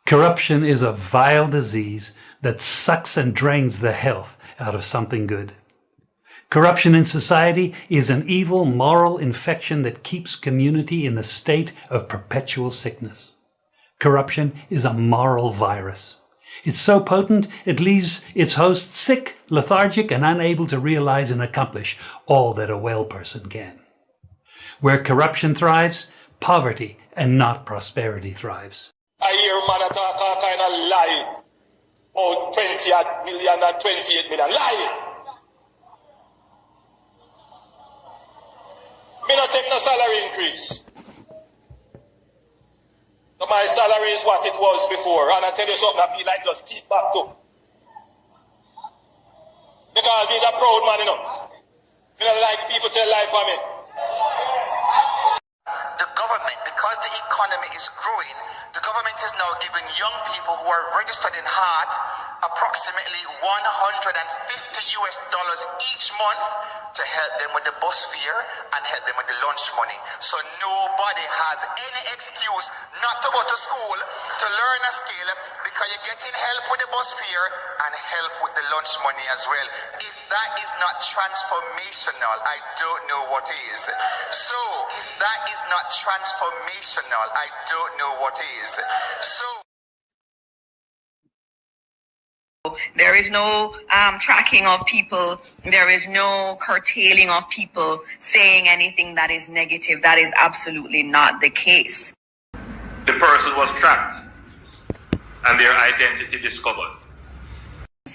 Corruption is a vile disease that sucks and drains the health out of something good. Corruption in society is an evil moral infection that keeps community in the state of perpetual sickness. Corruption is a moral virus. It's so potent it leaves its host sick, lethargic, and unable to realize and accomplish all that a well person can. Where corruption thrives, poverty and not prosperity thrives. I hear man a kind of lie. Oh, 20 million and 28 million. Lie! Me not take no salary increase. So my salary is what it was before. And I tell you something, I feel like just keep back to. Because he's a proud man, you know. Me don't like people tell lie for me. The government, because the economy is growing, the government is now giving young people who are registered in heart approximately $150 each month to help them with the bus fare and help them with the lunch money. So nobody has any excuse not to go to school to learn a skill because you're getting help with the bus fare and help with the lunch money as well. If that is not transformational, I don't know what is. So if that is not transformational, I don't know what is. So there is no tracking of people. There is no curtailing of people saying anything that is negative. That is absolutely not the case. The person was tracked and their identity discovered.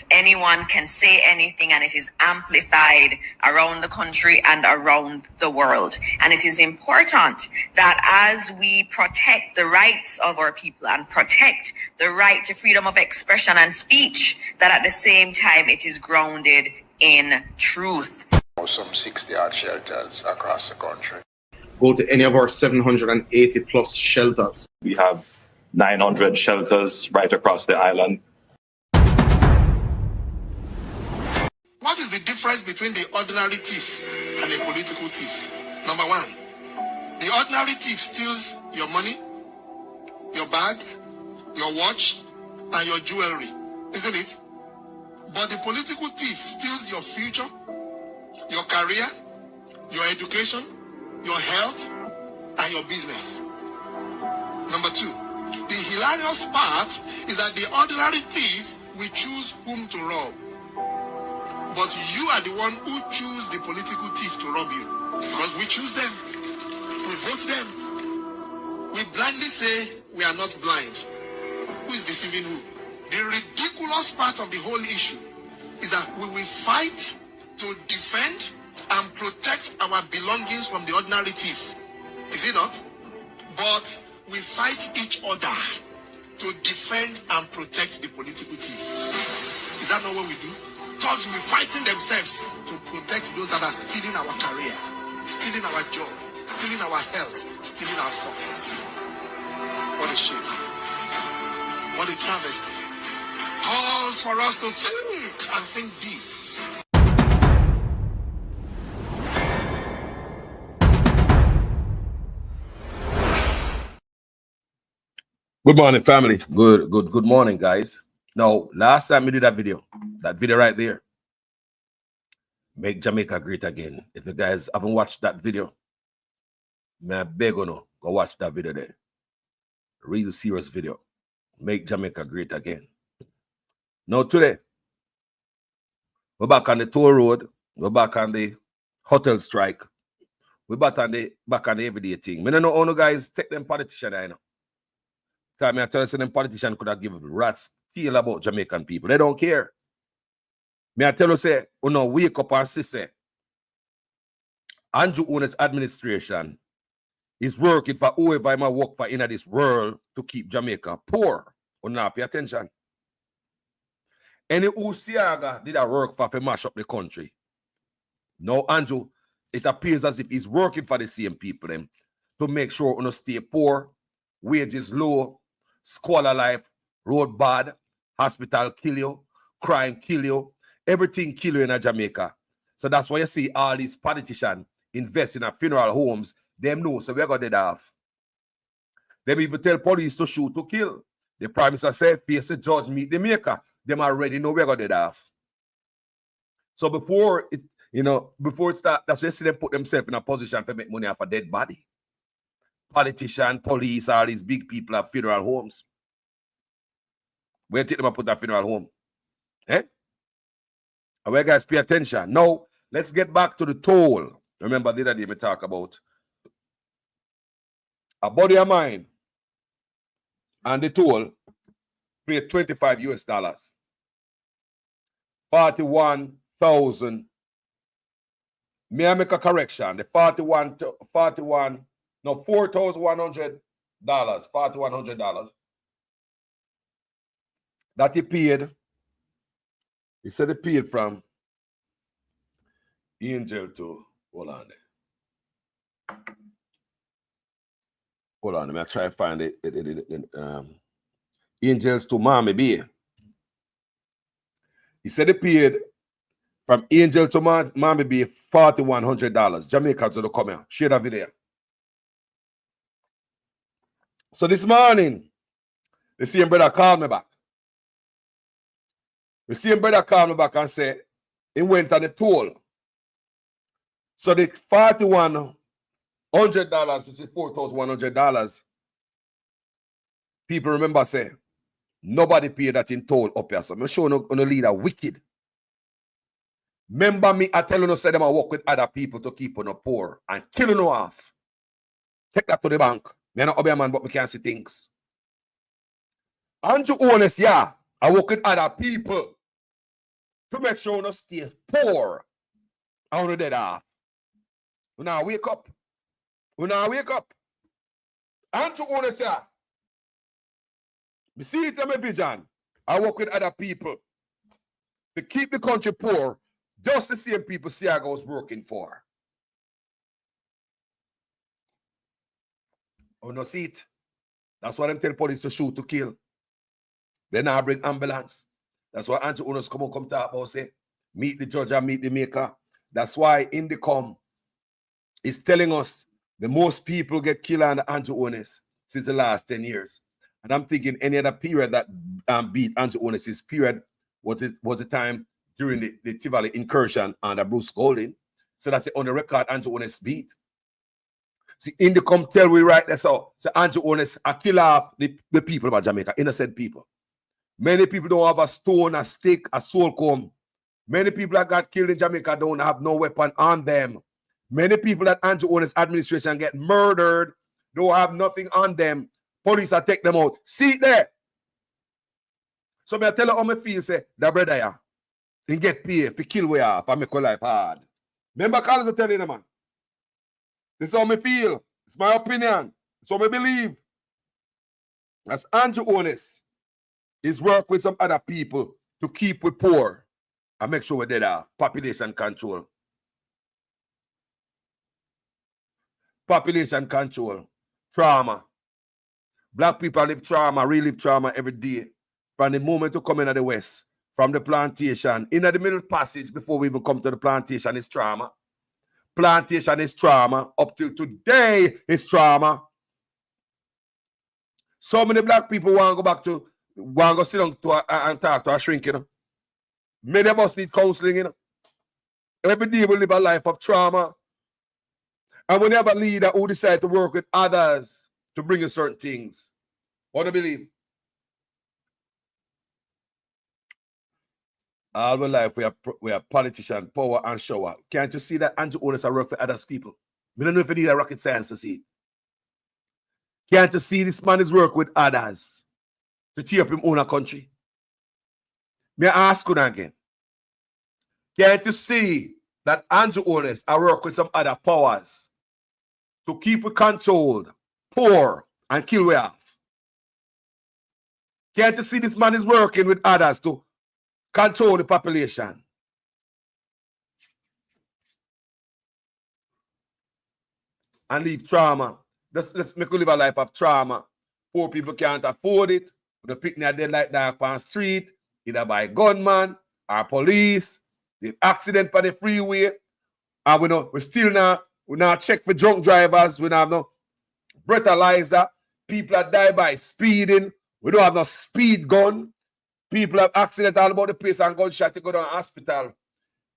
Anyone can say anything and it is amplified around the country and around the world. And it is important that as we protect the rights of our people and protect the right to freedom of expression and speech, that at the same time it is grounded in truth. Some 60 odd shelters across the country. Go to any of our 780 plus shelters. We have 900 shelters right across the island. What is the difference between the ordinary thief and a political thief? Number one, the ordinary thief steals your money, your bag, your watch, and your jewelry, isn't it? But the political thief steals your future, your career, your education, your health, and your business. Number two, the hilarious part is that the ordinary thief will choose whom to rob. But you are the one who choose the political thief to rob you. Because we choose them. We vote them. We blindly say we are not blind. Who is deceiving who? The ridiculous part of the whole issue is that we will fight to defend and protect our belongings from the ordinary thief. Is it not? But we fight each other to defend and protect the political thief. Is that not what we do? Thugs will be fighting themselves to protect those that are stealing our career, stealing our job, stealing our health, stealing our success. What a shame. What a travesty. Calls for us to think and think deep. Good morning, family. Good morning, guys. Now, last time we did that video right there, Make Jamaica Great Again. If you guys haven't watched that video, may I beg you no, go watch that video there. Real serious video. Make Jamaica Great Again. Now today, we're back on the toll road. We're back on the hotel strike. We're back on the everyday thing. I don't know how no guys take them politicians, I know. Because I tell you, them politicians could have given rats tail about Jamaican people. They don't care. Me I tell you, say, you know, wake up and say, Andrew Owen's administration is working for whoever I might work for in this world to keep Jamaica poor. You not pay attention. Any Usiaga did a work for mash up the country. Now, Andrew, it appears as if he's working for the same people them, to make sure you stay poor, wages low, squalor life, road bad, hospital kill you, crime kill you, everything kill you in Jamaica. So that's why you see all these politicians invest in funeral homes. Them know, so we're going to dead off. Them even tell police to shoot to kill. The Prime Minister said, face the judge, meet the maker. Them already know we're going to do that. So before it, before it start, that's why you see them put themselves in a position to make money off a dead body. Politician, police, all these big people have funeral homes. Where take them and put that funeral home? Eh? And where guys pay attention. Now, let's get back to the toll. Remember the other day we talk about a body of mine and the toll pay $25 US. 41,000. May I make a correction? The $4,100. $4,100. That he paid. He said he paid from Angel to, hold on there. Hold on, let me try to find it. Angels to Mommy Bay. He said he paid from Angel to Mommy Bay $4,100. Jamaicans will come here. Share that video. So this morning, the same brother called me back. The same brother called me back and said he went on the toll. So the $4,100, which is $4,100, people remember say nobody paid that in toll up here. So I'm showing on the leader wicked. Remember me, I tell you, say them I work with other people to keep on the poor and killing you off. Take that to the bank. Me not a man, but we can't see things. Andrew honest, yeah. I work with other people to make sure you stay poor. I want to dead off. We now wake up. We now wake up. Andrew honest, yeah. You see it in my vision. I work with other people to keep the country poor. Just the same people Siaga was working for. Oh, no, see it. That's why them tell police to shoot to kill. They now bring ambulance. That's why Andrew Owners come talk about say, meet the judge and meet the maker. That's why Indicom is telling us the most people get killed under Andrew Owners since the last 10 years. And I'm thinking any other period that beat Andrew Owners' period was the time during the Tivoli incursion under Bruce Golding. So that's on the record Andrew Owners beat. See, Indicom tell we right there. So Andrew Owners a kill off the people about Jamaica, innocent people. Many people don't have a stone, a stick, a soul comb. Many people that got killed in Jamaica don't have no weapon on them. Many people that Andrew Owners administration get murdered, don't have nothing on them. Police are take them out. See it there. So I tell you how I feel, say, that brother, yeah, he get paid if he kill way off and make your life hard. Remember, Carlos is telling you, man. This is how I feel. It's my opinion. It's what I believe. As Andrew Owners is work with some other people to keep we poor and make sure we did population control. Population control. Trauma. Black people live trauma, relive trauma every day. From the moment you come in at the West, from the plantation, in the middle passage before we even come to the plantation is trauma. Plantation is trauma. Up till today, it's trauma. So many black people want to go sit down and talk to a shrink, you know. Many of us need counseling, you know. Every day we live a life of trauma. And we have a leader who decide to work with others to bring you certain things. What do you believe? All my life, we are politician, power, and shower. Can't you see that Andrew Owners are work for others people? We don't know if you need a rocket science to see it. Can't you see this man is work with others to tear up him own a country? May I ask you again? Can't you see that Andrew Owners are work with some other powers to keep it controlled, poor, and kill we off? Can't you see this man is working with others to control the population? And leave trauma. Let's make you live a life of trauma. Poor people can't afford it. The picnic are dead like that on the street, either by gunman or police. The accident on the freeway. And we now check for drunk drivers. We now have no breathalyzer. People that die by speeding. We don't have no speed gun. People have accident all about the place and gunshot. You go down to hospital.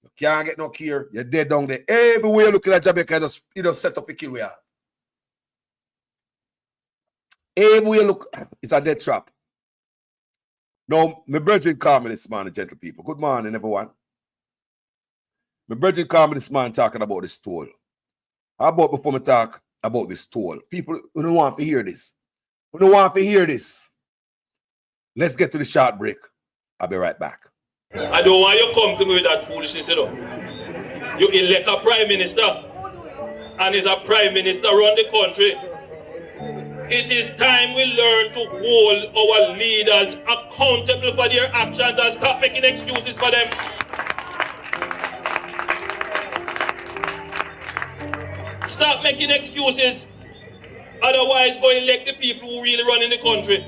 You can't get no care. You're dead down there. Everywhere you look at Jamaica, you just set up a kill we have. Everywhere you look, it's a death trap. Now, my brethren called me this morning, gentle people. Good morning, everyone. My brethren called me this morning talking about this toll. How about before me talk about this toll? People who don't want to hear this. Who don't want to hear this. Let's get to the short break. I'll be right back. I don't want you to come to me with that foolishness, you know. You elect a prime minister, and he's a prime minister around the country. It is time we learn to hold our leaders accountable for their actions and stop making excuses for them. Stop making excuses. Otherwise, go elect the people who really run in the country.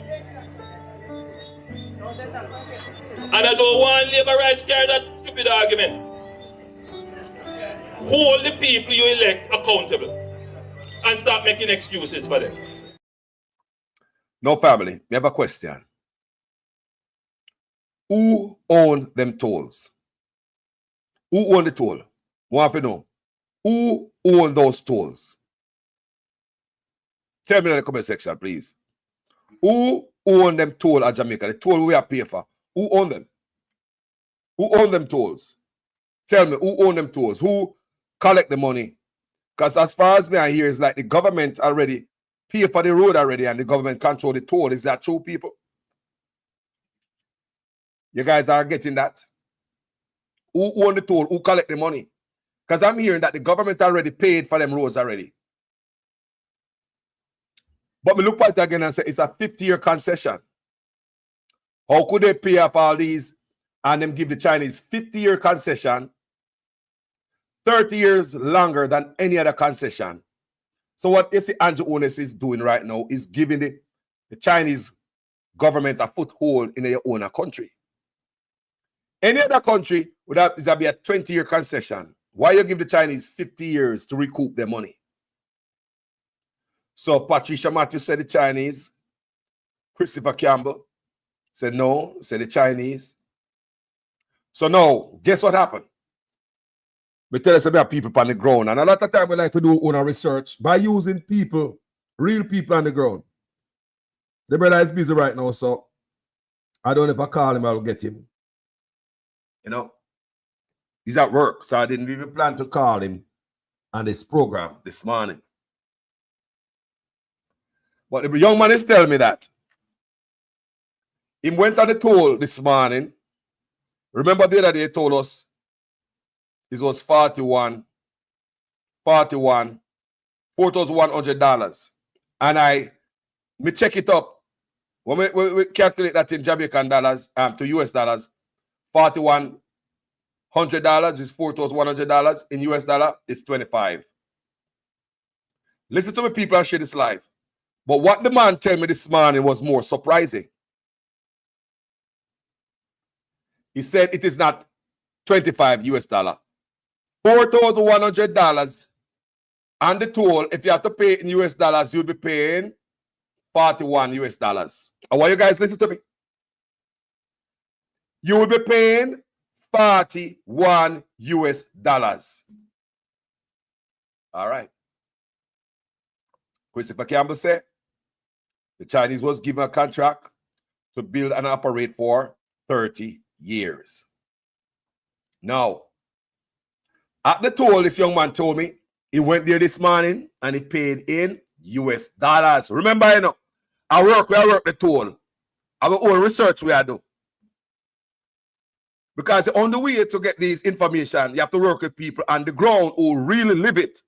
And I don't want labor rights carry that stupid argument. Hold the people you elect accountable and stop making excuses for them. No, family, we have a question. Who own them tolls? Who own the toll? Want to know. Who own those tolls? Tell me in the comment section, please. Who own them toll at Jamaica? The toll we have paid for. Who own them? Who own them tolls? Tell me, who own them tolls? Who collect the money? Because as far as me I hear, it's like the government already pay for the road already and the government control the toll. Is that true, people? You guys are getting that? Who own the toll? Who collect the money? Because I'm hearing that the government already paid for them roads already. But me look at it again and say it's a 50-year concession. How could they pay off all these and them give the Chinese 50-year concession, 30 years longer than any other concession? So what you see Andrew Ones is doing right now is giving the Chinese government a foothold in their own country. Any other country would have be a 20-year concession. Why you give the Chinese 50 years to recoup their money? So Patricia Matthews said the Chinese. Christopher Campbell said no, said the Chinese. So now, guess what happened? We tell us about people on the ground. And a lot of time we like to do our research by using people, real people on the ground. The brother is busy right now, so I don't know if I call him, I'll get him. You know? He's at work, so I didn't even plan to call him on this program this morning. But the young man is telling me that he went on the toll this morning. Remember the other day he told us it was $4,100. And me check it up. When we calculate that in Jamaican dollars to US dollars, $4,100 is $4,100. In US dollar, it's 25. Listen to me, people, and share this live. But what the man told me this morning was more surprising. He said it is not 25 US dollar. $4,100 and the toll, if you have to pay in US dollars, you'll be paying 41 US dollars. I want you guys listen to me. You will be paying 41 US dollars. All right. Christopher Campbell said the Chinese was given a contract to build and operate for 30 years. Now, at the toll, this young man told me he went there this morning and he paid in US dollars. Remember, you know, I work the toll. Our own research we do. Because on the way to get this information, you have to work with people on the ground who really live it.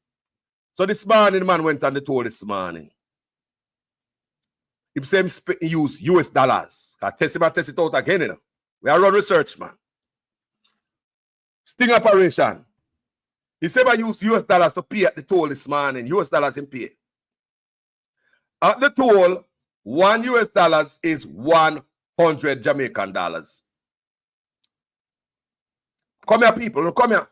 So this morning, the man went on the toll this morning. He said he used US dollars. I test it out again, you know. We are run research, man. Sting operation. He said I used US dollars to pay at the toll this morning. US dollars in pay. At the toll, $1 US is 100 Jamaican dollars. Come here, people. Come here.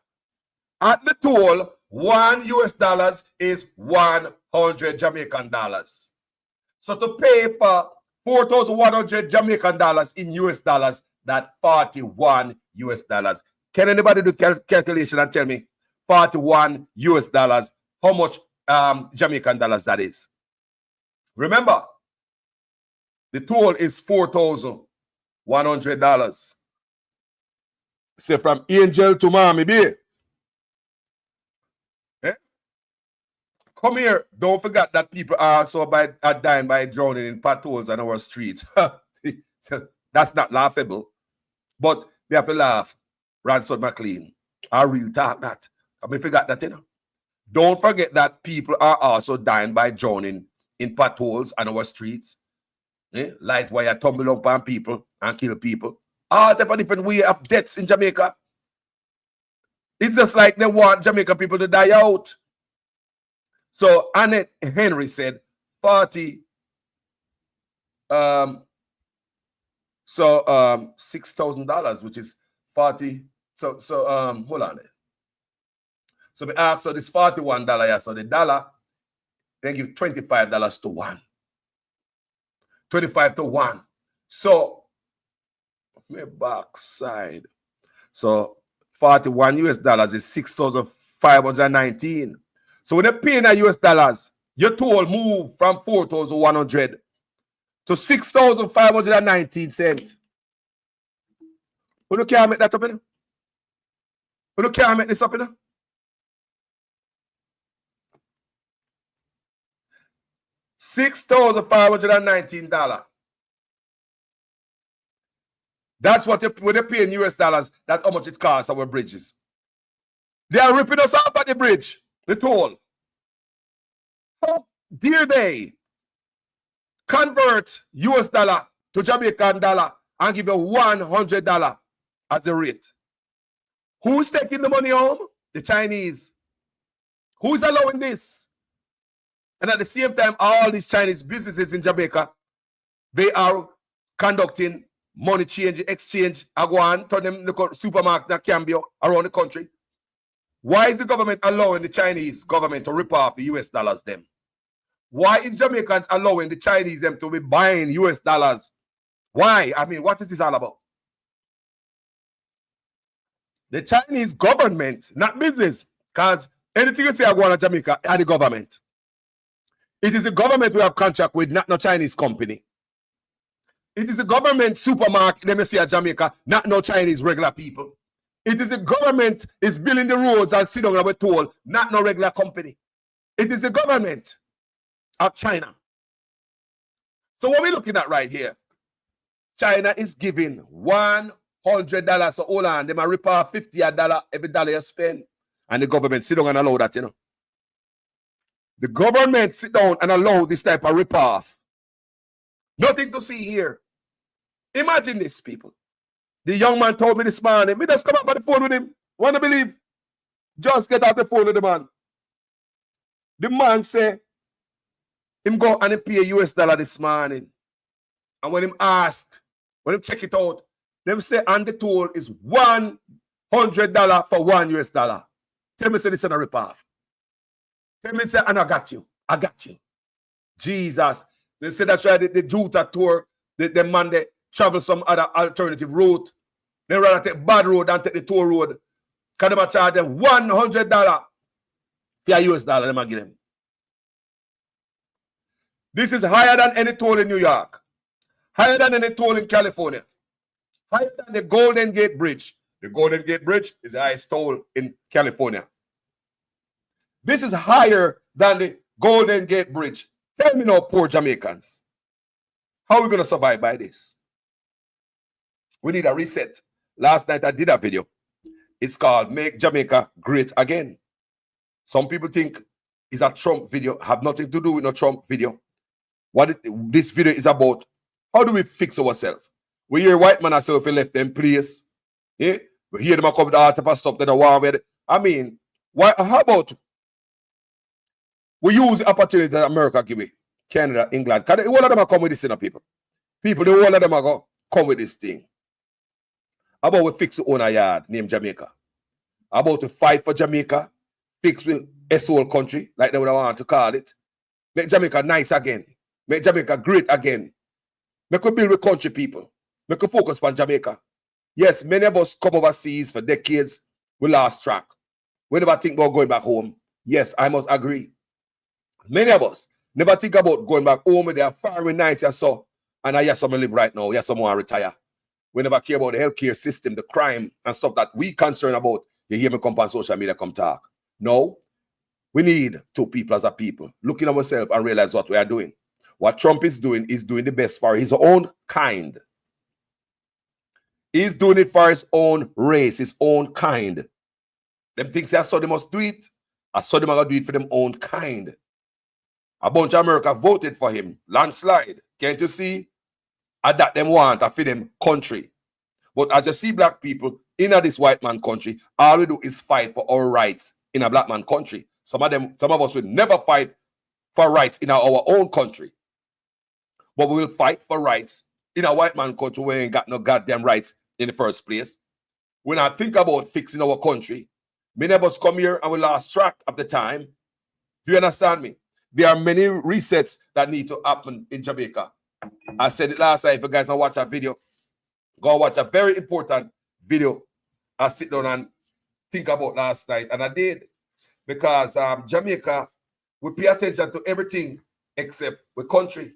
At the toll, $1 US is 100 Jamaican dollars. So to pay for 4,100 Jamaican dollars in US dollars, that 41 US dollars. Can anybody do calculation and tell me 41 US dollars, how much Jamaican dollars that is? Remember, the toll is $4,100. Say from Angel to Miami Bay. Eh? Come here. Don't forget that people are also dying by drowning in potholes on our streets. That's not laughable. But we have to laugh. Ransom McLean. I real talk that. I mean, forget that, you know. Don't forget that people are also dying by drowning in potholes on our streets. Light wire tumble up on people and kill people. All type of different way of deaths in Jamaica. It's just like they want Jamaica people to die out. So Annette Henry said $6,000, which is 40. So hold on there. So we ask, so this $41, yeah, so the dollar, they give $25 to 1. 25 to 1. So my backside. So 41 US dollars is 6,519. So when you're paying in US dollars, your toll move from 4,100 to 6,519 cents. You can't make that up, you know? Can't make this up, you know? $6,519. That's what when they pay in US dollars, that's how much it costs our bridges. They are ripping us off at the bridge, the toll. How dare they convert US dollar to Jamaican dollar and give you $100 as the rate? Who's taking the money home? The Chinese. Who's allowing this? And at the same time, all these Chinese businesses in Jamaica, they are conducting money exchange. I go on, turn them look at supermarket that can be around the country. Why is the government allowing the Chinese government to rip off the US dollars them? Why is Jamaicans allowing the Chinese them to be buying US dollars? Why? I mean, what is this all about? The Chinese government, not business, because anything you say I go on to Jamaica are the government. It is the government we have contract with, not no Chinese company. It is the government supermarket, let me say at Jamaica, not no Chinese regular people. It is the government is building the roads and sit down and we toll, not no regular company. It is the government of China. So what we're looking at right here, China is giving $100. So hold on, they might rip off $50 every dollar you spend. And the government sit down and allow that, you know. The government sit down and allow this type of rip-off. Nothing to see here. Imagine this, people. The young man told me this morning, me just come up on the phone with him. Want to believe? Just get out the phone with the man. The man say, him go and he pay US dollar this morning. And when him asked, when him check it out, them say and the toll is $100 for $1 US. Tell me say this is a rip-off. Tell me say, and I got you. I got you. Jesus. They say that's why the Juta tour, the man they travel some other alternative route. They rather take bad road than take the tour road. Can they charge them $100 for US dollar? They might give them. This is higher than any toll in New York. Higher than any toll in California. Higher than the Golden Gate Bridge. The Golden Gate Bridge is the highest toll in California. This is higher than the Golden Gate Bridge. Tell me now, poor Jamaicans, how are we going to survive by this? We need a reset. Last night I did a video. It's called Make Jamaica Great Again. Some people think it's a Trump video. Have nothing to do with no Trump video. What this video is about, how do we fix ourselves? We hear white man say if we left them place. Yeah? We hear them come with all type of stuff that are war with. I mean, how about we use the opportunity that America give it, Canada, England. Because all of them are come with this, you know, people. People, the whole of them are go come with this thing. How about we fix the own yard named Jamaica? How about we fight for Jamaica, fix with a soul country, like they would want to call it. Make Jamaica nice again. Make Jamaica great again. We could build with country people. We could focus on Jamaica. Yes, many of us come overseas for decades. We lost track. We never think about going back home. Yes, I must agree. Many of us never think about going back home with their foreign nights or so. And I yes, someone live right now. Yes, someone retire. We never care about the healthcare system, the crime, and stuff that we concern about. You hear me come on social media, come talk. No, we need two people as a people, looking at ourselves and realize what we are doing. What Trump is doing the best for his own kind. He's doing it for his own race, his own kind. Them things I saw they must do it. I saw them are going to do it for them own kind. A bunch of America voted for him. Landslide. Can't you see? And that them want to feed them country. But as you see black people in this white man country, all we do is fight for our rights in a black man country. Some of us will never fight for rights in our own country. But we will fight for rights in a white man country where we ain't got no goddamn rights in the first place. When I think about fixing our country, many of us come here and we lost track of the time. Do you understand me? There are many resets that need to happen in Jamaica. I said it last night. If you guys want to watch a video, go and watch a very important video I sit down and think about last night. And I did. Because Jamaica, we pay attention to everything except the country.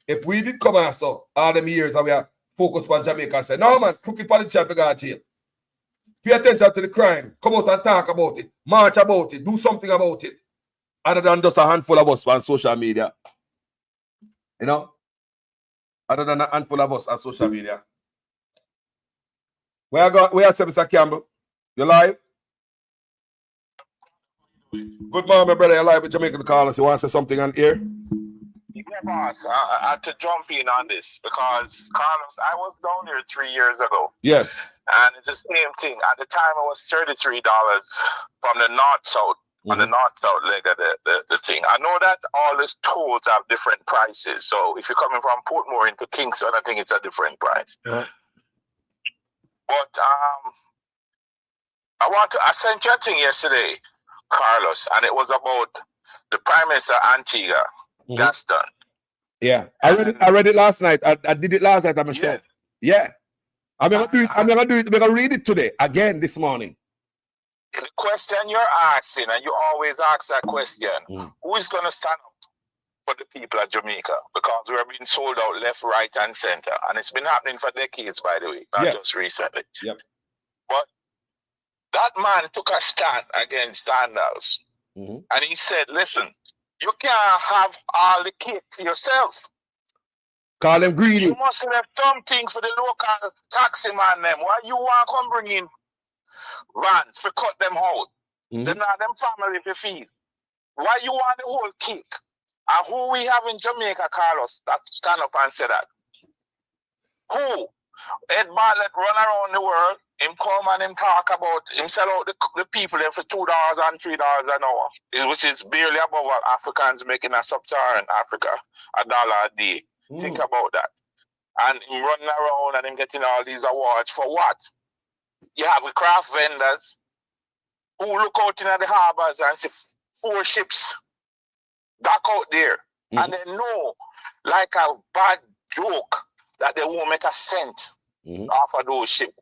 If we did come out so all them years and we are focused on Jamaica and say, no man, crooked politician for God jail. Pay attention to the crime. Come out and talk about it. March about it. Do something about it. Other than just a handful of us on social media. You know? Other than a handful of us on social media. Where are Mr. Campbell? You live? Good morning, my brother. You're live with Jamaican Carlos. You want to say something on here? Yeah, boss. I had to jump in on this because, Carlos, I was down here 3 years ago. Yes. And it's the same thing. At the time, it was $33 from the north-south, on the north-south leg of the thing. I know that all these tolls have different prices. So if you're coming from Portmore into Kingston, I think it's a different price. Yeah. But I sent you a thing yesterday, Carlos, and it was about the Prime Minister Antigua. That's done. Yeah, I read it last night. I did it last night. I'm sure. Yeah, I'm gonna do it. I'm gonna read it today again this morning. The question you're asking, and you always ask that question: who is gonna stand up for the people of Jamaica? Because we are being sold out left, right, and center, and it's been happening for decades, by the way, not just recently. Yep. But that man took a stand against Sandals, and he said, "Listen. You can't have all the cake for yourself. Call them greedy. You must have something for the local taxi man them. Why you want to come bring in vans to cut them out? They're not them family to feed. Why you want the whole cake? And who we have in Jamaica, Carlos, that stand up and say that? Who? Ed Bartlett run around the world, him come and him talk about, him sell out the people there for $2 and $3 an hour, which is barely above what Africans making a sub-Saharan Africa, $1 a day. Think about that. And him running around and him getting all these awards for what? You have the craft vendors who look out in the harbors and see 4 ships back out there. And they know, like a bad joke, that they won't make a cent off of those ships.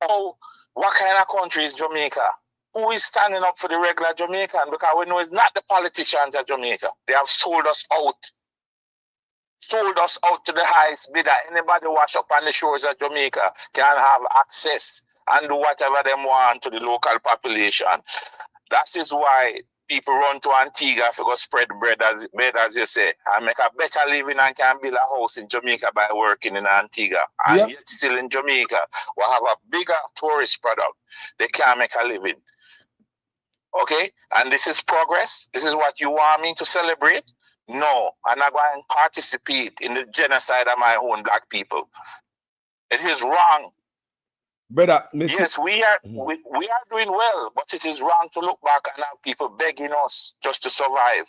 So, what kind of country is Jamaica? Who is standing up for the regular Jamaican? Because we know it's not the politicians of Jamaica. They have sold us out. Sold us out to the highest bidder. Anybody wash up on the shores of Jamaica can have access and do whatever they want to the local population. That is why people run to Antigua to go spread bread, as you say, and make a better living and can build a house in Jamaica by working in Antigua. And yet still in Jamaica, we have a bigger tourist product. They can't make a living. Okay? And this is progress? This is what you want me to celebrate? No. I'm not going to participate in the genocide of my own black people. It is wrong. Brother, yes, we are doing well, but it is wrong to look back and have people begging us just to survive.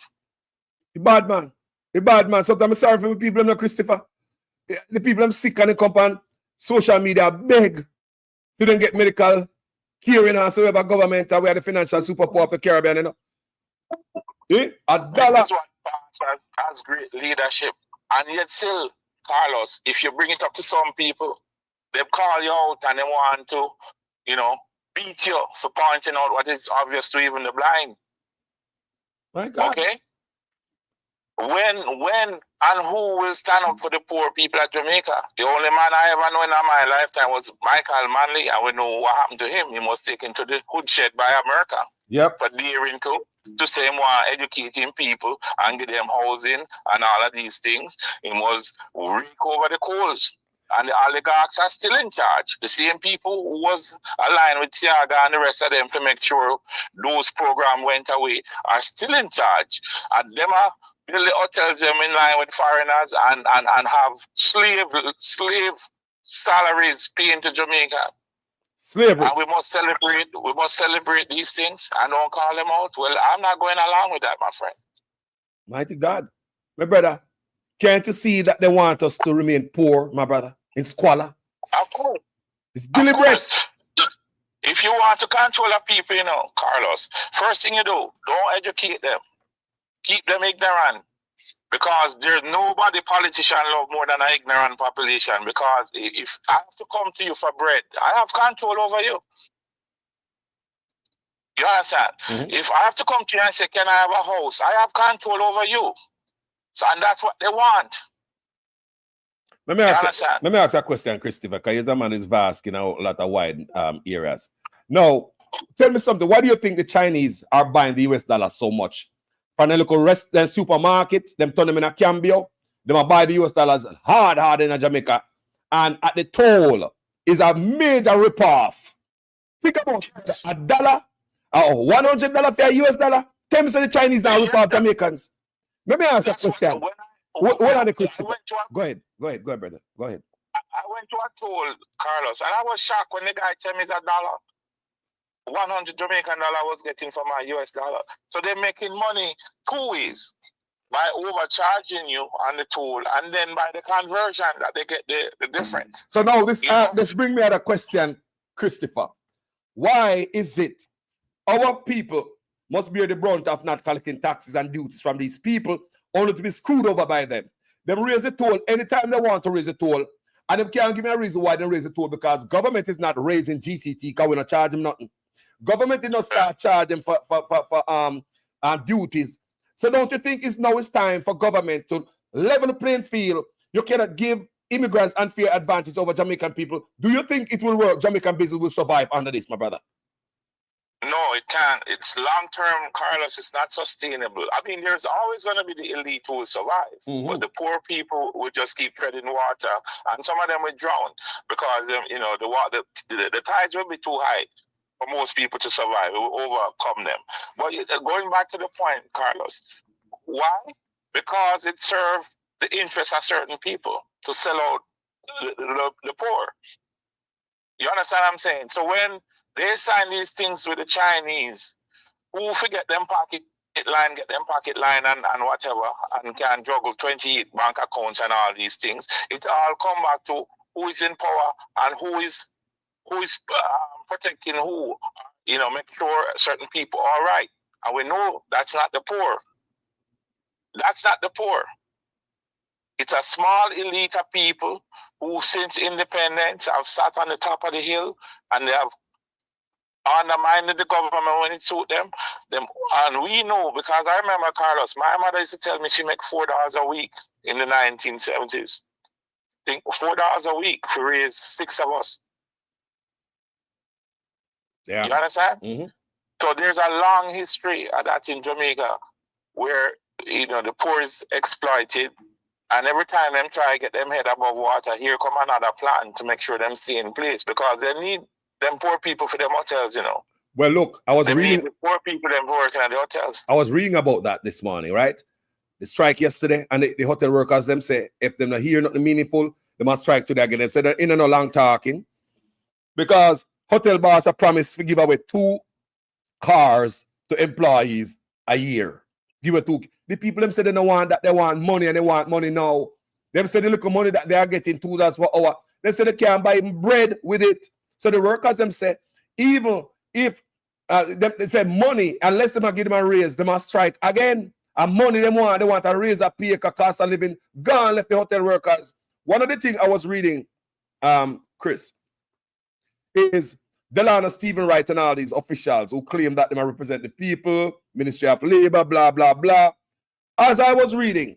The bad man. Sometimes I'm sorry for the people, no Christopher. The people I'm sick and they come on social media beg to don't get medical care and so we have a government and we have the financial superpower of the Caribbean, you know. $1. This is what has great leadership. And yet still, Carlos, if you bring it up to some people, they call you out and they want to, you know, beat you for pointing out what is obvious to even the blind. My God. Okay? When and who will stand up for the poor people of Jamaica? The only man I ever know in my lifetime was Michael Manley, and we know what happened to him. He was taken to the hood shed by America. Yep. For daring to say him want educating people and get them housing and all of these things. He was rake over the coals. And the oligarchs are still in charge. The same people who was aligned with Tiaga and the rest of them to make sure those programs went away are still in charge. And them are build the hotels them in line with foreigners and have slave salaries paying to Jamaica. Slavery. And we must celebrate these things and don't call them out. Well, I'm not going along with that, my friend. Mighty God. My brother, can't you see that they want us to remain poor, my brother? In squalor. Of course. It's deliberate. If you want to control the people, you know, Carlos, first thing you do, don't educate them. Keep them ignorant. Because there's nobody politician love more than an ignorant population. Because if I have to come to you for bread, I have control over you. You understand? Mm-hmm. If I have to come to you and say, can I have a house? I have control over you. So, and that's what they want. Let me ask a question, Christopher, because the man is vast in a lot of wide areas. Now, tell me something. Why do you think the Chinese are buying the US dollar so much? From a local supermarket, them turn them in a cambio, them are buy the US dollars hard in Jamaica, and at the toll is a major ripoff. Think about it. $1, $100 for a US dollar. Tell me so the Chinese now rip off Jamaicans. Let me ask a question. What are the questions? Go ahead, brother. Go ahead. I went to a toll, Carlos, and I was shocked when the guy told me it's $1. 100 Jamaican dollar was getting for my US dollar. So they're making money two ways. By overcharging you on the toll and then by the conversion that they get the difference. So now this brings me at a question, Christopher. Why is it our people must bear the brunt of not collecting taxes and duties from these people only to be screwed over by them? They raise the toll anytime they want to raise the toll, and they can't give me a reason why they raise the toll, because government is not raising GCT because we're not charging nothing. Government did not start charging for duties. So don't you think it's time for government to level the playing field? You cannot give immigrants unfair advantage over Jamaican people. Do you think it will work? Jamaican business will survive under this, my brother? No, it can't. It's long-term, Carlos. It's not sustainable. I mean, there's always going to be the elite who will survive. Mm-hmm. But the poor people will just keep treading water. And some of them will drown because, the tides will be too high for most people to survive. It will overcome them. But going back to the point, Carlos, why? Because it serves the interests of certain people to sell out the poor. You understand what I'm saying? So when they sign these things with the Chinese, who forget them pocket line and whatever, and can juggle 28 bank accounts and all these things, it all come back to who is in power and who is protecting who, make sure certain people are right. And we know that's not the poor. That's not the poor. It's a small elite of people who, since independence, have sat on the top of the hill and they have undermined the government when it suit them. And we know, because I remember, Carlos, my mother used to tell me she make $4 a week in the 1970s. I think $4 a week to raise 6 of us. Yeah. You understand? Mm-hmm. So there's a long history of that in Jamaica where, the poor is exploited. And every time them try to get them head above water, here come another plan to make sure them stay in place, because they need them poor people for them hotels, Well, look, I was reading the poor people them working at the hotels. I was reading about that this morning, right? The strike yesterday, and the hotel workers them say if them not hear nothing meaningful, they must strike today again. They said they're in and no long talking, because hotel boss are promised to give away 2 cars to employees a year. Give it 2. The people them say they don't want that, they want money, and they want money now. Them say the little money that they are getting $2 per hour, they say they can't buy bread with it. So the workers them say, even if they say money, unless they give them a raise, they must strike again. And money they want a raise, a pay, a cost of living, gone left the hotel workers. one of the things I was reading, Chris, is Delano, Stephen Wright, and all these officials who claim that they represent the people, Ministry of Labor, blah, blah, blah. As I was reading,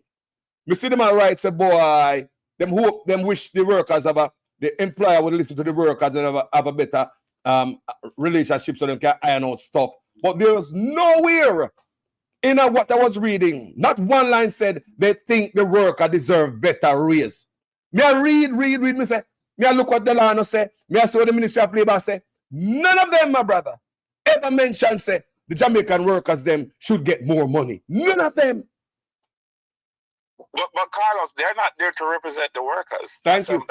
me see them write, say, boy, them wish the workers have the employer would listen to the workers and have a better relationship so they can iron out stuff. But there was nowhere in what I was reading, not one line said they think the worker deserve better raise. Me I read, me say, me I look what Delano say, me I see what the Ministry of Labor say. None of them, my brother, ever mention say the Jamaican workers them should get more money. None of them. But Carlos, they're not there to represent the workers. Thank you.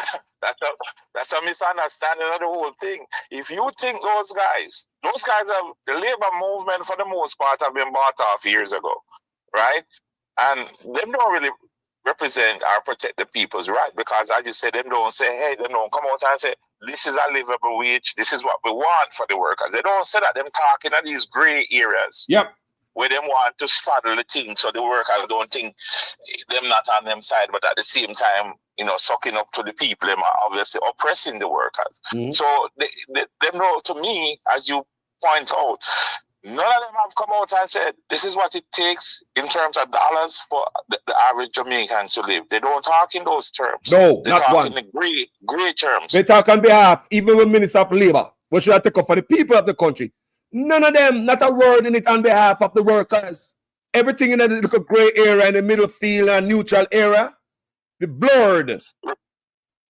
That's a misunderstanding of the whole thing. If you think those guys have the labor movement for the most part have been bought off years ago, right? And them don't really represent or protect the people's right, because as you said, them don't say, hey, they don't come out and say, this is a livable wage, this is what we want for the workers. They don't say that. Them talking at these gray areas. Yep. Where them want to straddle the thing so the workers don't think them not on them side, but at the same time, sucking up to the people, them are obviously oppressing the workers. So them know, to me, as you point out, none of them have come out and said, this is what it takes in terms of dollars for the average Jamaican to live. They don't talk in those terms. No, they not talk one. in the gray terms. They talk on behalf, even with Minister of Labor. What should I take up for the people of the country? None of them, not a word in it on behalf of the workers. Everything in the little gray area, in the middle field and neutral area, the blurred.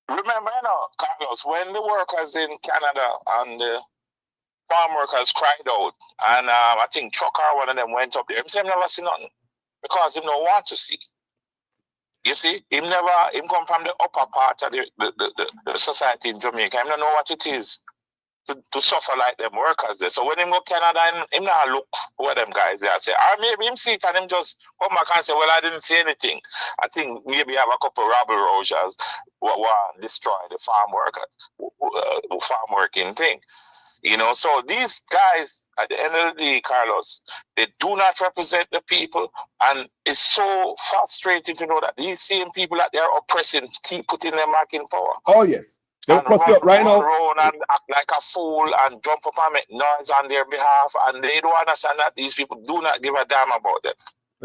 Remember, Carlos, when the workers in Canada and the farm workers cried out, and I think Trucker, one of them, went up there. Him say, never see nothing, because he don't want to see. You see, him come from the upper part of the society in Jamaica. Him don't know what it is to suffer like them workers there. So when him go Canada, him not look for them guys there. Say, or maybe him see it and him just come back and say, well, I didn't see anything. I think maybe have a couple of rabble rousers who destroy the farm workers, farm working thing. So these guys, at the end of the day, Carlos, they do not represent the people, and it's so frustrating to know that these same people that they're oppressing keep putting them back in power. Oh, yes. And right now, and act like a fool and jump up and make noise on their behalf, and they don't understand that these people do not give a damn about them.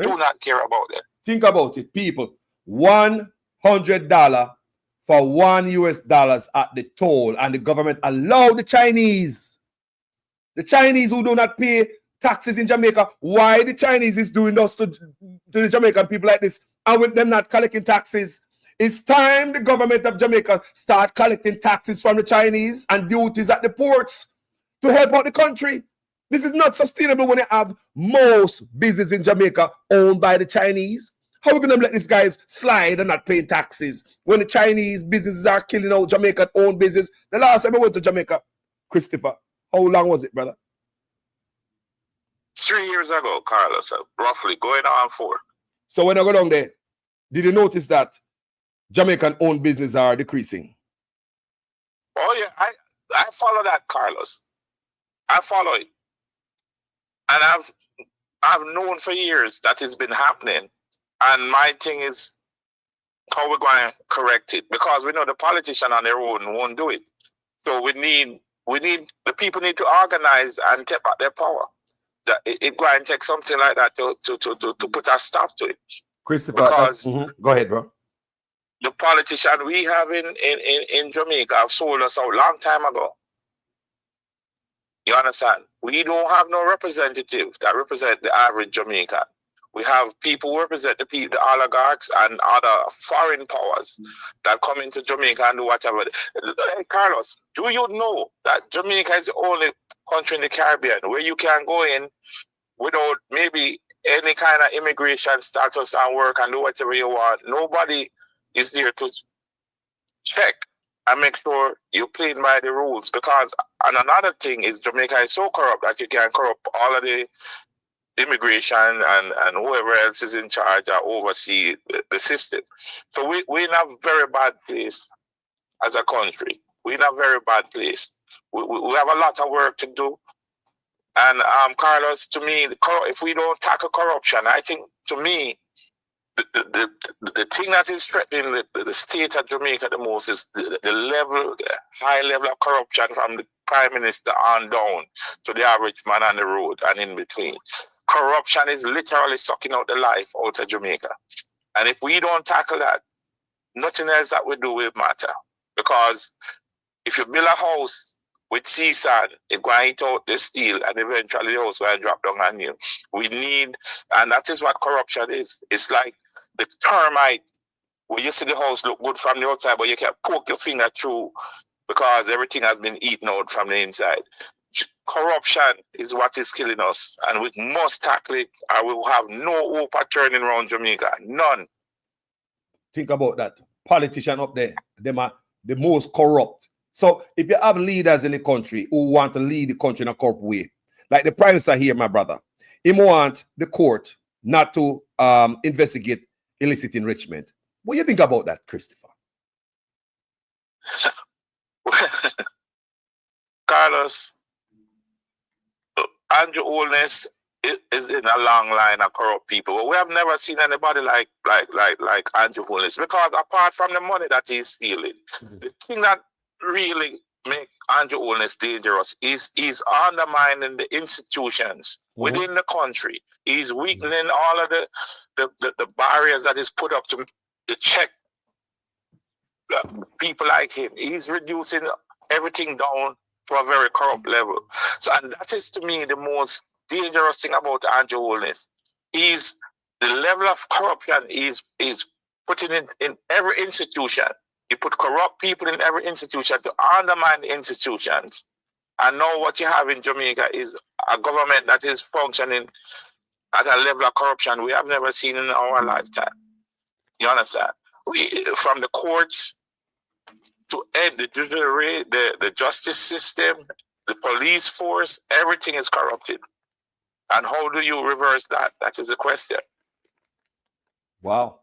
Do not care about them. Think about it, people. $100 for $1 at the toll, and the government allow the Chinese who do not pay taxes in Jamaica. Why the Chinese is doing this to the Jamaican people like this, and with them not collecting taxes? It's time the government of Jamaica start collecting taxes from the Chinese and duties at the ports to help out the country. This is not sustainable when they have most business in Jamaica owned by the Chinese. How are we going to let these guys slide and not paying taxes when the Chinese businesses are killing out Jamaican owned business? The last time I went to Jamaica, Christopher, how long was it, brother? 3 years ago, Carlos, roughly, going on 4. So when I go down there, did you notice that Jamaican owned business are decreasing? Oh yeah, I follow that, Carlos. I follow it, and I've known for years that it's been happening. And my thing is how we're going to correct it, because we know the politicians on their own won't do it. So we need the people need to organize and take back their power. That it going to take something like that to put a stop to it. Christopher, because go ahead, bro. The politician we have in Jamaica have sold us out a long time ago. You understand? We don't have no representative that represent the average Jamaican. We have people who represent the oligarchs and other foreign powers that come into Jamaica and do whatever. Hey, Carlos, do you know that Jamaica is the only country in the Caribbean where you can go in without maybe any kind of immigration status and work and do whatever you want? Nobody is there to check and make sure you're playing by the rules. Because, and another thing is, Jamaica is so corrupt that you can corrupt all of the immigration and whoever else is in charge or oversee the system. So we're in a very bad place as a country. We're in a very bad place. We have a lot of work to do. And Carlos, to me, if we don't tackle corruption, I think, to me, the thing that is threatening the state of Jamaica the most is the high level of corruption from the Prime Minister on down to the average man on the road and in between. Corruption is literally sucking out the life out of Jamaica. And if we don't tackle that, nothing else that we do will matter. Because if you build a house with sea sand, it's going to eat out the steel and eventually the house will drop down on you. We need, and that is what corruption is. It's like the termite, where you see the house look good from the outside, but you can poke your finger through because everything has been eaten out from the inside. Corruption is what is killing us, and we must tackle it, or we will have no hope of turning around Jamaica. None. Think about that. Politician up there, them are the most corrupt. So if you have leaders in the country who want to lead the country in a corrupt way, like the Prime Minister here, my brother, he want the court not to investigate illicit enrichment. What do you think about that, Christopher? Carlos, Andrew Holness is in a long line of corrupt people. But we have never seen anybody like Andrew Holness, because apart from the money that he's stealing, the thing that really makes Andrew Holness dangerous is he's undermining the institutions within the country. He's weakening all of the barriers that is put up to check people like him. He's reducing everything down to a very corrupt level. So, and that is to me the most dangerous thing about Andrew Holness. Is the level of corruption is putting in every institution. You put corrupt people in every institution to undermine the institutions. And now what you have in Jamaica is a government that is functioning at a level of corruption we have never seen in our lifetime. You understand? From the courts to the judiciary, the justice system, the police force, everything is corrupted. And how do you reverse that? That is the question. Wow.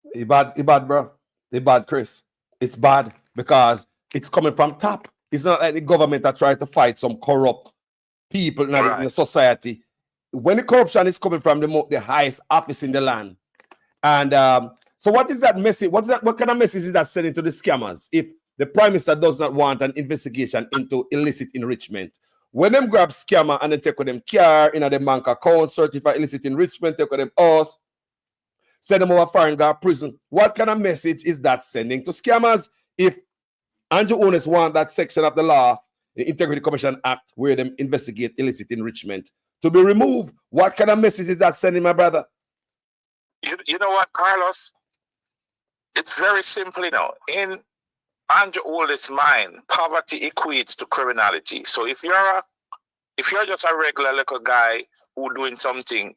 It's bad, bro. It's bad, Chris. It's bad because it's coming from top. It's not like the government that try to fight some corrupt people in the society. When the corruption is coming from the highest office in the land. And so what is that message? What kind of message is that sending to the scammers if the Prime Minister does not want an investigation into illicit enrichment? When them grab scammer and then take with them car in the bank account, certify illicit enrichment, take with them house, send them over foreign guard prison. What kind of message is that sending to scammers if Andrew Holness want that section of the law, the Integrity Commission Act, where them investigate illicit enrichment, to be removed? What kind of message is that sending, my brother? You know what, Carlos? It's very simple, you know. In Andrew Holness' mind, poverty equates to criminality. So if you're just a regular little guy who doing something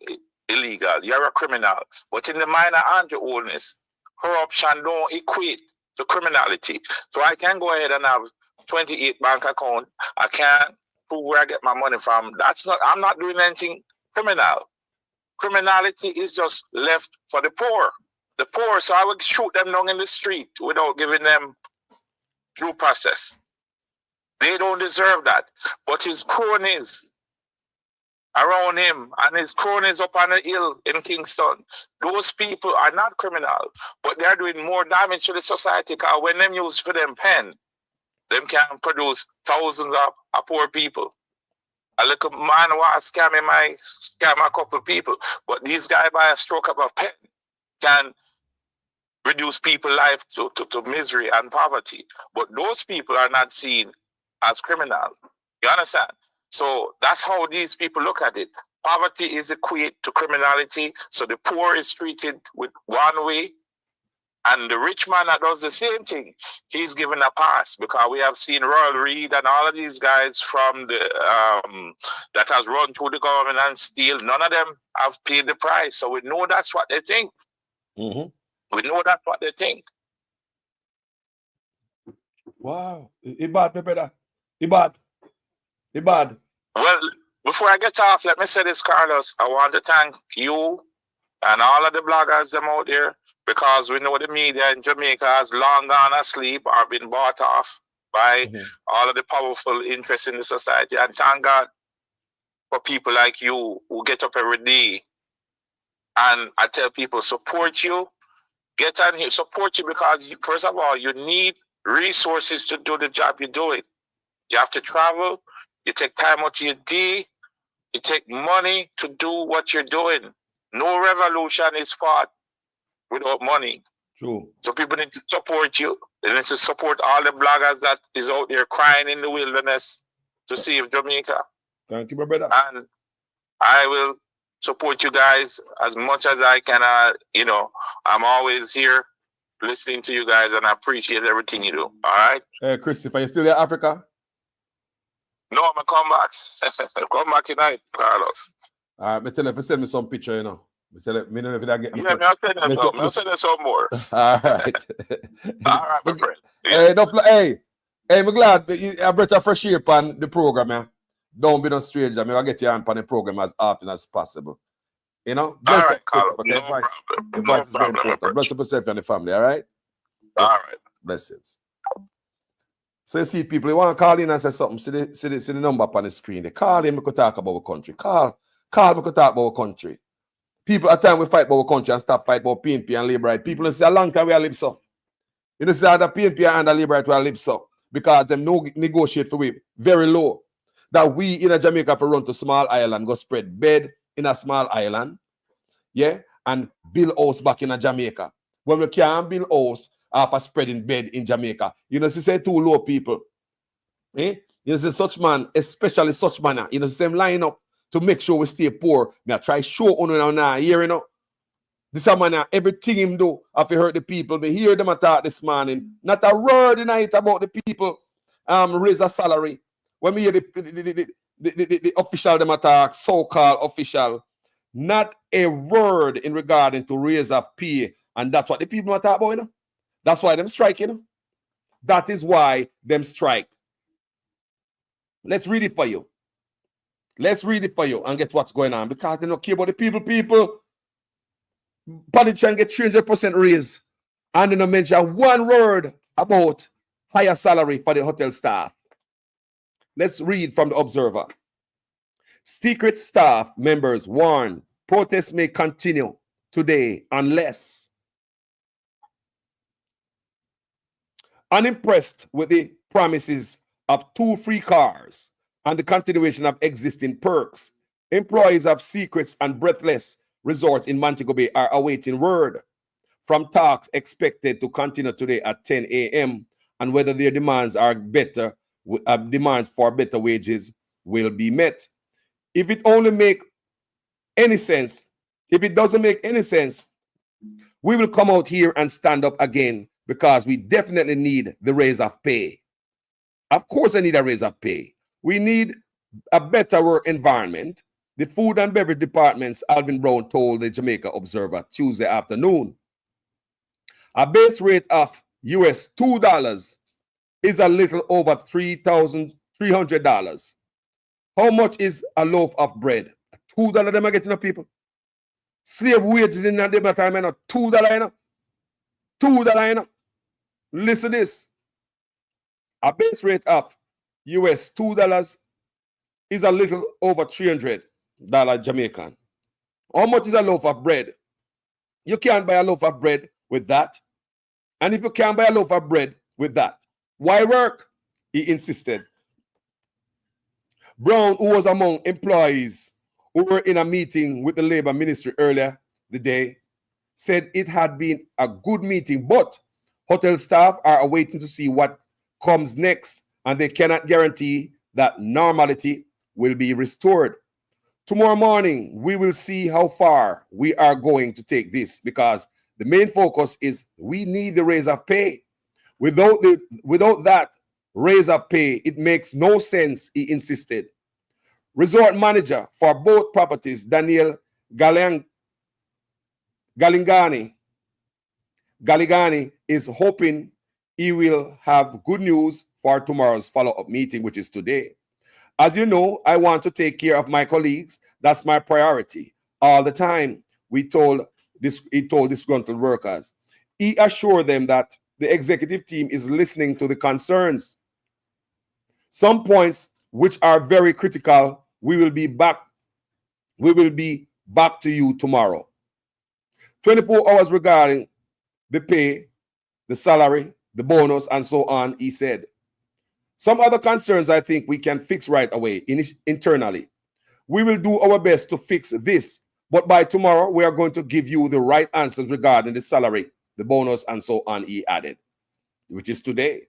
illegal, you're a criminal. But in the mind of Andrew Holness, corruption don't equate to criminality. So I can go ahead and have 28 bank account. I can't prove where I get my money from. I'm not doing anything criminal. Criminality is just left for the poor. The poor, so I would shoot them down in the street without giving them due process. They don't deserve that. But his cronies around him and his cronies up on the hill in Kingston, those people are not criminal, but they're doing more damage to the society, because when them use for them pen, them can produce thousands of poor people. A little man was scam a couple people, but these guys by a stroke of a pen can reduce people's life to misery and poverty. But those people are not seen as criminals. You understand? So that's how these people look at it. Poverty is equated to criminality. So the poor is treated with one way, and the rich man that does the same thing, he's given a pass, because we have seen Royal Reed and all of these guys from the that has run through the government and steal. None of them have paid the price. So we know that's what they think. We know that's what they think. Wow. Ibad, Pepeda. Ibad. Well, before I get off, let me say this, Carlos. I want to thank you and all of the bloggers them out there, because we know the media in Jamaica has long gone asleep or been bought off by all of the powerful interests in the society. And thank God for people like you who get up every day And I tell people, support you. Get on here, support you, because first of all, you need resources to do the job you're doing. You have to travel. You take time out of your day. You take money to do what you're doing. No revolution is fought without money. True. So people need to support you. They need to support all the bloggers that is out there crying in the wilderness to save Jamaica. Thank you, my brother. And I will support you guys as much as I can. You know, I'm always here listening to you guys, and I appreciate everything you do. All right? Hey, Christopher, you still there, Africa? No, I'm going to come back. Come back tonight, Carlos. All right, me tell you, if you send me some picture, you know. Me tell you, me know if I get... Yeah, I'll send you some more. All right. All right, my friend. Yeah. Hey, I'm glad I brought a fresh shape on the program, man. Don't be no stranger. I get you on the program as often as possible. You know? All right, Carlos. Okay? No problem. Advice is very important. Bless yourself and the family, all right? All right. Blessings. So you see people, you want to call in and say something, see the number up on the screen. They call in, we could talk about our country. Call, we could talk about our country. People at times we fight about our country and stop fight about PNP and labor right. People say a long time we are live so. You know, say the PNP and the labor right we are live so. Because them no negotiate for we very low. That we in a Jamaica for run to small island, go spread bed in a small island, yeah, and build house back in a Jamaica. When we can't build house after spreading bed in Jamaica, you know, say too low people, eh? You know, say such man, especially such manner, you know, same line up to make sure we stay poor. Me I try show on now here, you know. This man, everything him do, if you hurt the people, me hear them attack this morning. Not a word in it about the people raise a salary. When we hear the official them attack, so-called official, not a word in regarding to raise of pay. And that's what the people attack about, you know. That's why them strike, you know. That is why them strike. Let's read it for you. Let's read it for you and get what's going on. Because they don't care about the people. Politicians get 300% raise. And they don't mention one word about higher salary for the hotel staff. Let's read from the Observer. Secret staff members warn protests may continue today unless. Unimpressed with the promises of 2 free cars and the continuation of existing perks, employees of Secrets and Breathless Resorts in Montego Bay are awaiting word from talks expected to continue today at 10 a.m. and whether their demands are better, demands for better wages will be met. If it only make any sense, if it doesn't make any sense, we will come out here and stand up again because we definitely need the raise of pay. Of course, I need a raise of pay. We need a better work environment. The Food and Beverage Department's Alvin Brown told the Jamaica Observer Tuesday afternoon. A base rate of US $2 is a little over $3,300. How much is a loaf of bread? $2 them are getting up, people. Slave wages in that time, you know, $2, you know. $2, you know. Listen to this. A base rate of US $2 is a little over $300 Jamaican. How much is a loaf of bread? You can't buy a loaf of bread with that. And if you can't buy a loaf of bread with that, why work? He insisted. Brown, who was among employees who were in a meeting with the Labor Ministry earlier the day, said it had been a good meeting, but hotel staff are awaiting to see what comes next, and they cannot guarantee that normality will be restored. Tomorrow morning, we will see how far we are going to take this, because the main focus is we need the raise of pay. Without that raise of pay, it makes no sense, he insisted. Resort manager for both properties, Daniel Galingani, is hoping he will have good news for tomorrow's follow-up meeting, which is today. As you know, I want to take care of my colleagues. That's my priority all the time, he told disgruntled workers. He assured them that the executive team is listening to the concerns. Some points which are very critical, we will be back to you tomorrow. 24 hours regarding the pay, the salary, the bonus, and so on, he said. Some other concerns I think we can fix right away internally. We will do our best to fix this, but by tomorrow, we are going to give you the right answers regarding the salary, the bonus, and so on, he added, which is today.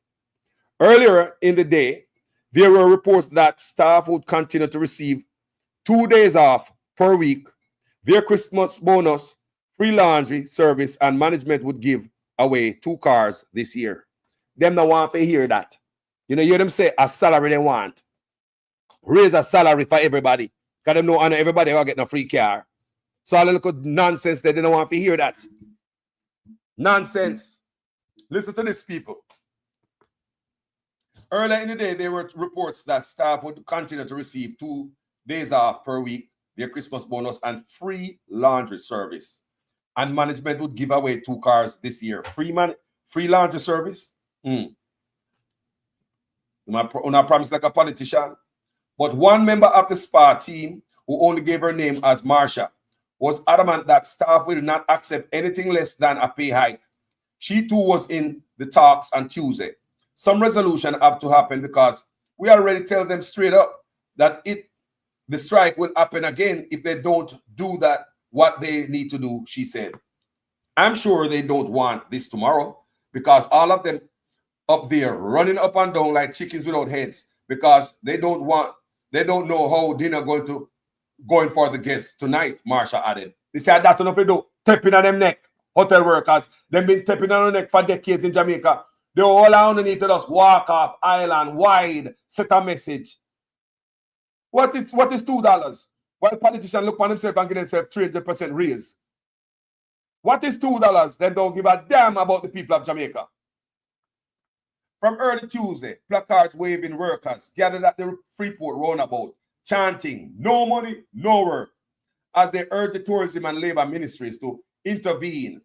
Earlier in the day, there were reports that staff would continue to receive 2 days off per week, their Christmas bonus, free laundry service, and management would give away 2 cars this year. Them don't want to hear that. You know, you hear them say a salary they want. Raise a salary for everybody. Because they know everybody will get a free car. So all the little nonsense they don't want to hear that. Nonsense. Listen to this, people. Earlier in the day, there were reports that staff would continue to receive 2 days off per week, their Christmas bonus, and free laundry service. And management would give away 2 cars this year. Free laundry service? I promise like a politician. But one member of the SPA team, who only gave her name as Marsha, was adamant that staff will not accept anything less than a pay hike. She too was in the talks on Tuesday. Some resolution have to happen because we already tell them straight up that the strike will happen again if they don't do that what they need to do, she said. I'm sure they don't want this tomorrow because all of them up there running up and down like chickens without heads because they don't know how dinner going for the guests tonight, Marsha added. They said that's enough to do. Tapping on them neck. Hotel workers, they've been tapping on their neck for decades in Jamaica. They all underneath to just walk off island wide, set a message. What is $2? While politicians look on themselves and give themselves 300% raise. What is $2? They don't give a damn about the people of Jamaica. From early Tuesday, placards waving workers gathered at the Freeport roundabout, chanting, no money, no work, as they urged the tourism and labor ministries to intervene.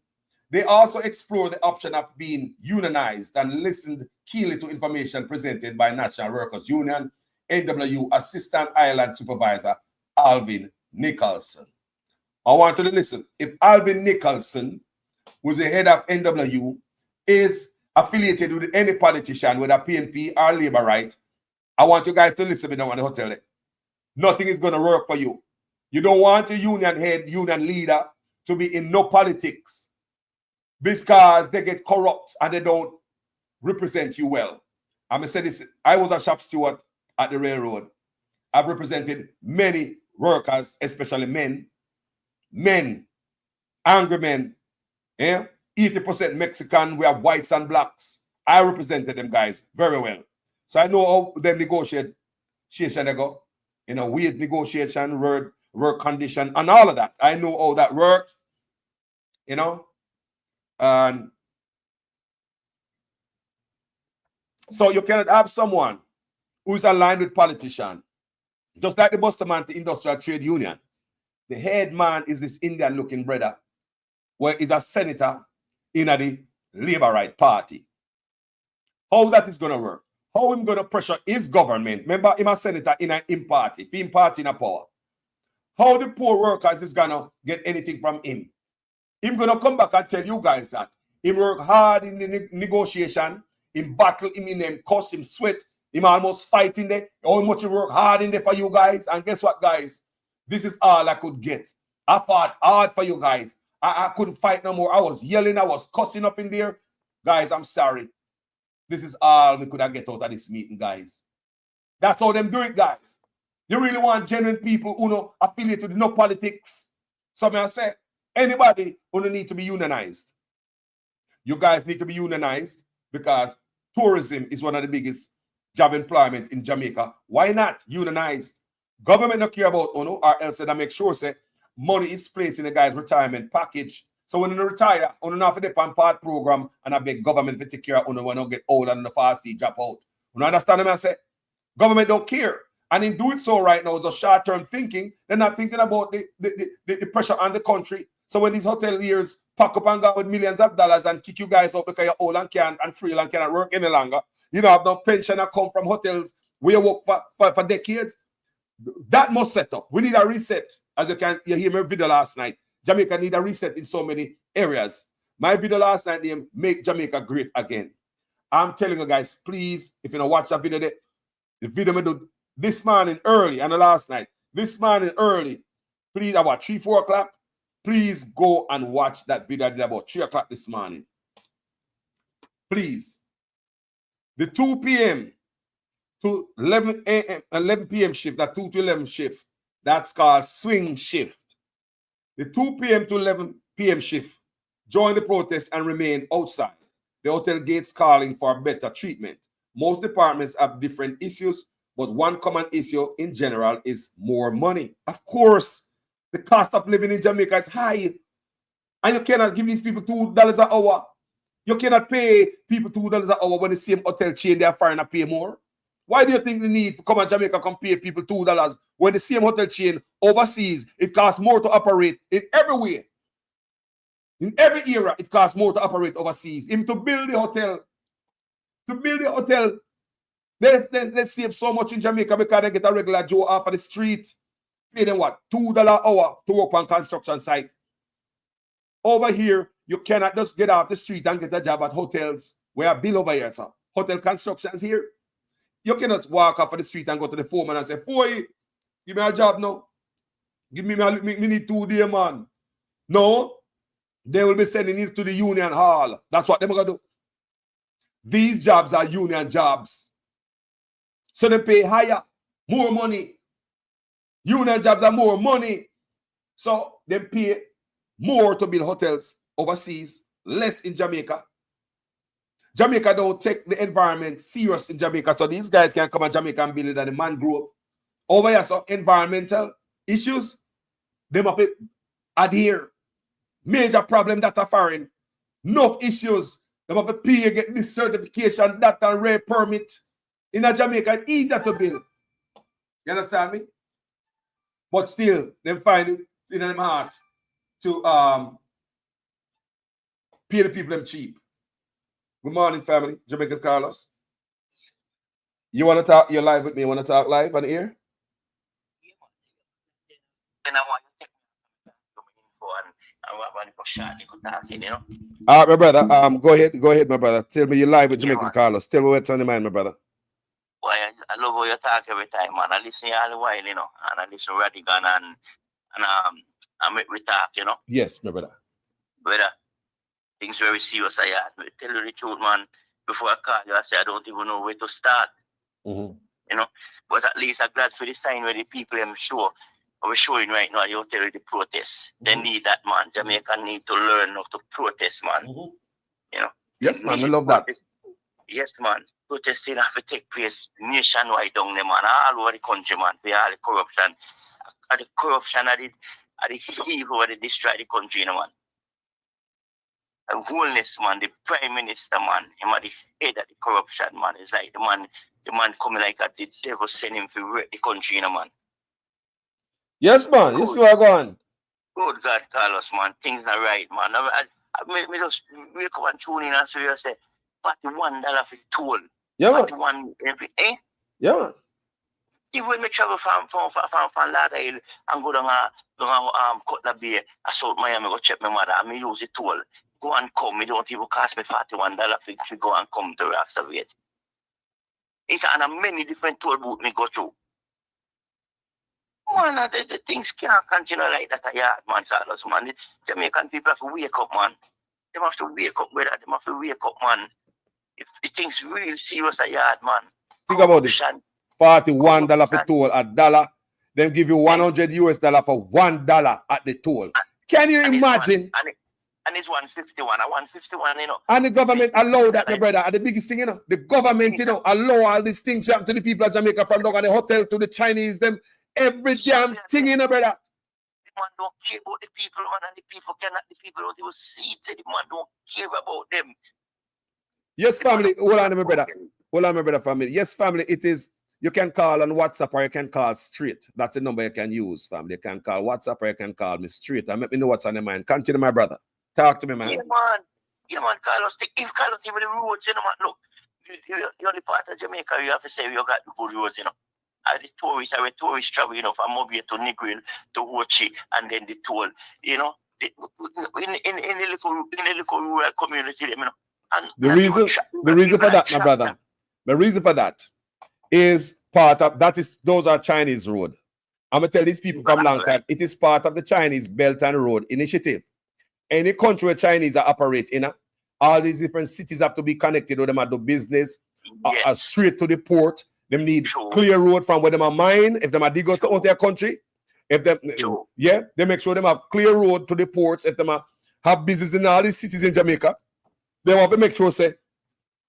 They also explored the option of being unionized and listened keenly to information presented by National Workers Union, NWU Assistant Island Supervisor, Alvin Nicholson. I want you to listen. If Alvin Nicholson, who's the head of NWU, is affiliated with any politician, whether PNP or Labour Right, I want you guys to listen to me now on the hotel. Nothing is going to work for you. You don't want a union head, union leader to be in no politics because they get corrupt and they don't represent you well. I'm going to say this. I was a shop steward at the railroad. I've represented many workers, especially men, angry men, 80% Mexican, we have whites and blacks. I represented them guys very well. So I know how them negotiation they go. Wage negotiation, work condition, and all of that. I know how that works. And so you cannot have someone who's aligned with politician, just like the Bustamante Industrial Trade Union. The head man is this Indian-looking brother, where he's a senator in the Labour Right Party. How that is going to work? How him going to pressure his government? Remember, him a senator in him party in a power. How the poor workers is going to get anything from him? Him going to come back and tell you guys that him work hard in the negotiation, him battle, him in them cuss, him sweat, him almost fighting there. How much he work hard in there for you guys? And guess what, guys? This is all I could get. I fought hard for you guys. I couldn't fight no more. I was yelling. I was cussing up in there. Guys, I'm sorry. This is all we could have get out of this meeting, guys. That's how them do it, guys. You really want genuine people who know affiliated with no politics. So may I say, anybody who need to be unionized. You guys need to be unionized because tourism is one of the biggest job employment in Jamaica. Why not unionized? Government don't care about UNO, or else they make sure say money is placed in the guy's retirement package. So when you retire, you have to depend part program and I beg government to take care of when you get old and the fast drop out. You understand what I say? Government don't care. And in doing so right now, it's a short-term thinking. They're not thinking about the pressure on the country. So when these hoteliers pack up and go with millions of dollars and kick you guys out because you're old and frail and cannot work any longer, you don't have no pension that come from hotels where you work for decades. That must set up. We need a reset. As you hear my video last night. Jamaica need a reset in so many areas. My video last night named Make Jamaica Great Again. I'm telling you guys, please, if you don't watch that video, the video I do this morning early and the last night, this morning early, please, about 3, 4 o'clock, please go and watch that video I did about 3 o'clock this morning. Please. The 2 p.m. to 11 a.m. 11 p.m. shift, that 2 to 11 shift, that's called swing shift. The 2 p.m. to 11 p.m. shift, join the protest and remain outside. The hotel gates calling for better treatment. Most departments have different issues, but one common issue in general is more money. Of course, the cost of living in Jamaica is high, and you cannot give these people $2 an hour. You cannot pay people $2 an hour when the same hotel chain they are foreign pay more. Why do you think the need to come to Jamaica and pay people $2 when the same hotel chain overseas, it costs more to operate in every way? In every era, it costs more to operate overseas. Even to build the hotel, they save so much in Jamaica because they get a regular Joe off of the street. Pay them what? $2 an hour to work on construction site. Over here, you cannot just get off the street and get a job at hotels. We are bill over here, sir. Hotel constructions here. You can just walk off of the street and go to the foreman and say, boy, give me a job now. Give me need 2 days, man. No, they will be sending it to the union hall. That's what they're going to do. These jobs are union jobs. So they pay higher, more money. Union jobs are more money. So they pay more to build hotels overseas, less in Jamaica. Jamaica don't take the environment serious in Jamaica. So these guys can come to Jamaica and build it at the mangrove. Over here, so environmental issues, they must adhere. Major problem that are foreign. Enough issues. They must pay, get this certification, that and rare permit. In Jamaica, it's easier to build. You understand me? But still, they find it in their heart to pay the people them cheap. Good morning, family. Jamaican Carlos. You want to talk? You're live with me. You want to talk live on the air? Then I want to take you know. My brother. Go ahead, my brother. Tell me you're live with Jamaican Carlos. Tell me what's on your mind, my brother. Why I love how you talk every time, man. I listen all the while, you know, and I listen Radigan and we talk, you know. Yes, my brother. Brother, things very serious. I tell you the truth, man. Before I call you, I say I don't even know where to start. You know, but at least I'm glad for the sign where the people I'm sure we're showing right now. You tell the protests. They need that, man. Jamaica need to learn how to protest, man. You know. Yes, man. I love that. Yes, man. Protesting have to take place nationwide down there, man. All over the country, man. For all the corruption. The corruption are the evil where they destroy the country, you know, man. The wholeness, man, the prime minister, man, him at the head of the corruption, man. It's like the man coming like that, the devil send him to wreck the country, you know, man. Yes, man. You see what going? Good God, Carlos, man. Things not right, man. I just wake up and tune in and say, $41 for toll. Yeah, man. 41 every, eh? Yeah, man. Even when I travel from Ladder Hill and go down Cutler Bay, I South Miami, go check my mother, and me use the toll. Go and come. It don't even cost me $41 to go and come to activate. It's and many different toll booths me go through. Man, the things can't continue like that, man, Carlos, man. The Jamaican people have to wake up, man. They have to wake up, brother. They have to wake up, man. If the things real serious, man. Think about this. $41 for toll, $1. Then give you $100 US for $1 at the toll. Can you imagine? And it's 151. At 151, you know. And the government allow that, my brother. And the biggest thing, you know, the government, you know, allow all these things to the people of Jamaica, from down at the hotel to the Chinese, them every damn thing, you know, brother. The man don't care about the people, man, and the people don't even see it. The man don't care about them. Yes, family. Hold on, my brother. Hold on, my brother, family. Yes, family. It is. You can call on WhatsApp or you can call straight. That's the number you can use, family. You can call WhatsApp or you can call me straight and let me know what's on your mind. Continue, my brother. Talk to me, man. Yeah, man, Carlos. If Carlos, even the roads, you know, man, look, the only part of Jamaica you have to say you got the good roads, you know. The tourists travel, you know, from Mobile to Negril to Wochi and then the toll, you know. in the little rural community, you know. And the reason for that, my brother, the reason for that is part of that is those are Chinese road. I'm gonna tell these people from long time, it is part of the Chinese Belt and Road Initiative. Any country where Chinese are operate in, all these different cities have to be connected with them at the business, straight to the port. Them need clear road from where them are mine. If them are dig out to their country, if them they make sure them have clear road to the ports. If them have business in all these cities in Jamaica, they have to make sure say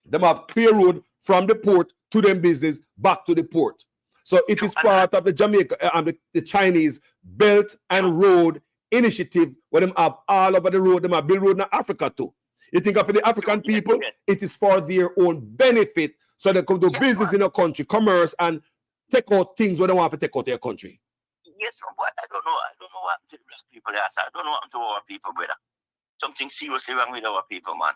them have clear road from the port to them business back to the port. So it is part of the Jamaica and the Chinese Belt and Road Initiative where them have all over the road. Them have build road in Africa too. You think of the African people, it is for their own benefit. So they come do business in a country, commerce, and take out things where they want to take out their country. Yes, but I don't know what happened to the black people there. I don't know what happened to our people, brother. Something seriously wrong with our people, man.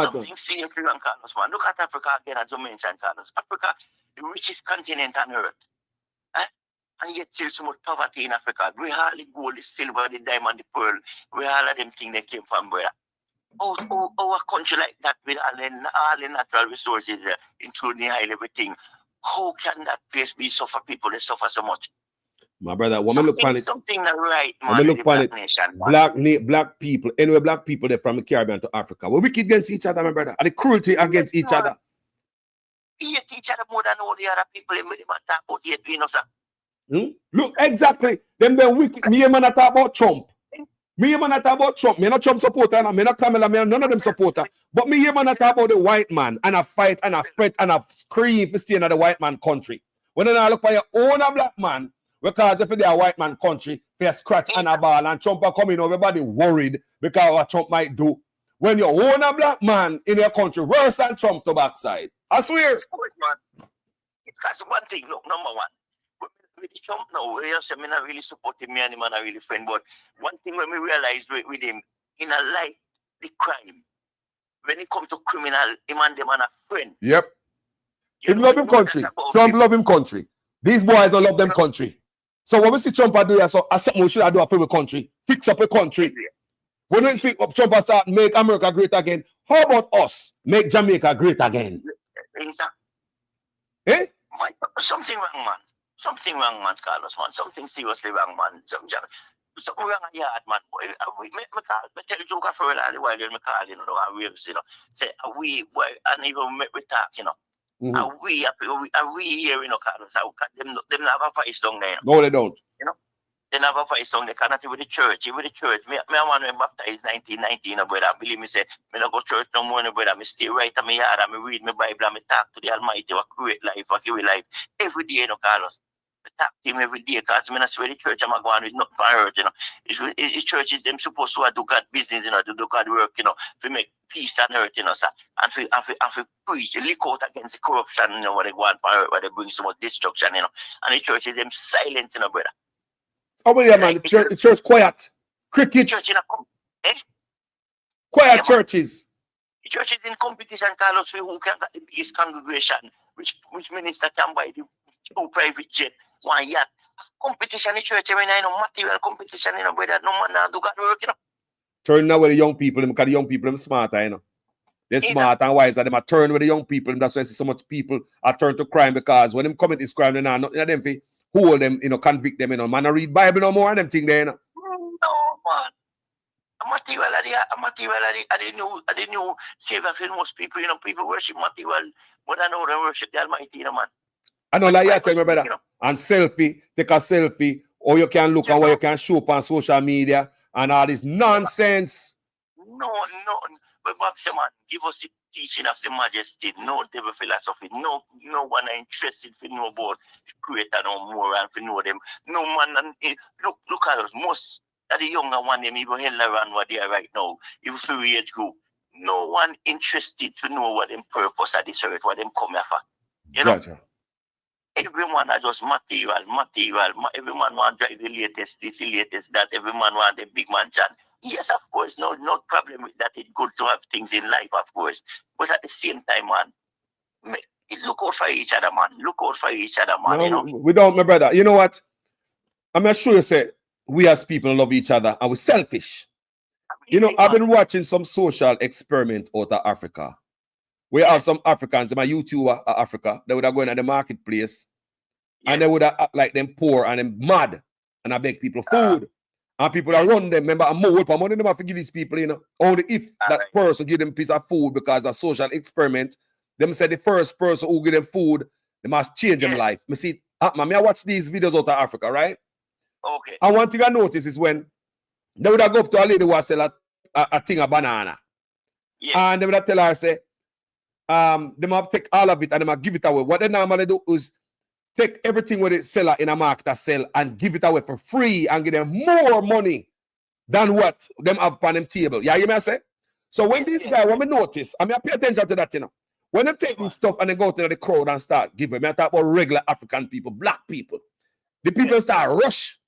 Something seriously wrong, Carlos, man. Look at Africa again, as you mentioned, Carlos. Africa, the richest continent on earth. And yet still so much poverty in Africa. We hardly gold, the silver, the diamond, the pearl. We all of them things that came from, brother. Our country like that with all the natural resources, including oil, everything. How can that place be suffer people that suffer so much? My brother, when I look on it, something not right, man. When I look on it, black people, anyway, black people they're from the Caribbean to Africa. We're wicked against each other, my brother. And the cruelty against each other. We hate each other more than all the other people. They talk about hate between us. Look, exactly. Them wicked. Me and man talk about Trump. Me and man talk about Trump. Me not Trump supporter, and me not Kamala, me none of them supporter. But me and man talk about the white man, and I fight and I fret and I scream for staying in the white man country. When I look for your own black man, because if they're a white man country, they scratch and a ball, and Trump are coming, everybody worried because what Trump might do. When you own a black man in your country, worse than Trump to backside. I swear. It's because one thing, look, number one. With Trump now, we say me not really supporting me and him and I really friend. But one thing when we realize with him, in a light, the crime, when it comes to criminal, him and them are a friend. Yep. He love him country. Trump love him country. These boys don't love them country. So when we see Trump do that, so something we should do for the country, fix up a country. When we see Trump start make America great again, how about us make Jamaica great again? Eh? Something wrong, man. Something wrong, man, Carlos, man. Something seriously wrong, man. Something wrong in yard, man. I tell you joke for a while, you call, you know, and we, you know, say, and even we talk, you know. And we here, you know, Carlos, them have a voice down there. No, they don't. You know, they have a voice down there. Cannot with the church. With the church, me man when baptized 1919, brother. Believe me, say, me not go church no more, brother. Me stay right in my yard, and me read my Bible, and me talk to the Almighty, what create life, what give life every day, you know, Carlos. I talk to him every day, because I swear the church I'm going with nothing for earth, you know. The church is them supposed to do God business, you know, to do God work, you know, to make peace on earth, you know, sir. And for preach, lick out against the corruption, you know, what they want for earth, where they bring so much destruction, you know. And the church is them silent, you know, brother. Oh, yeah, man, the church quiet. Cricket. Church in a quiet churches. The church is in competition, Carlos, for who can get the biggest congregation, which minister can buy the 2 private jet, 1 yacht. Competition in the church, I mean, I know material competition, you know, brother, no man do God work, you know. Turn now with the young people, because the young people are smarter, you know. They're smart and wise, and they turn with the young people, and that's why I see so much people are turned to crime, because when them commit this crime, they're not nothing of them for hold them, you know, convict them, you know. Man, I read Bible no more and them thing there, you know. No, man. Material are the new savior for most people, you know. People worship material more than how they worship the Almighty, you know, man. I know, like you tell me, brother. You know? And selfie, take a selfie, or you can look and what you can show up on social media and all this nonsense. No. But man, give us the teaching of the majesty, no devil philosophy, no one are interested to know about creator no more and to know them. No man, and look at us, most of the younger one, them even hell around what they are right now, even for the age group. No one interested to know what them purpose at this earth, what them come here for. You know? Gotcha. Everyone are just material. Everyone want to drive the latest, that. Everyone want a big mansion. Yes, of course, no problem with that. It's good to have things in life, of course. But at the same time, man, look out for each other, man. Look out for each other, man. No, you know? We don't, my brother. You know what? I'm not sure you say we as people love each other and we're selfish. You know, I've been watching some social experiment out of Africa. We have some Africans, my YouTuber Africa, they would have gone at the marketplace and they would have act like them poor and them mad and I beg people food. And people that run them, remember, I'm more for money, they have to give these people, you know, only if that person give them a piece of food because a social experiment. Them said the first person who give them food, they must change them life. Me see, I watch these videos out of Africa, right? Okay. And one thing I notice is when they would have go up to a lady who sell a thing of banana. And they would have tell her, say, they might take all of it and they might give it away. What they normally do is take everything with the seller in a market that sell and give it away for free and give them more money than what them have on them table. Yeah, you may say? So when these guys, when we notice, I mean, I pay attention to that, you know. When they take this stuff and they go to the crowd and start giving, I talk about regular African people, black people. The people start rush,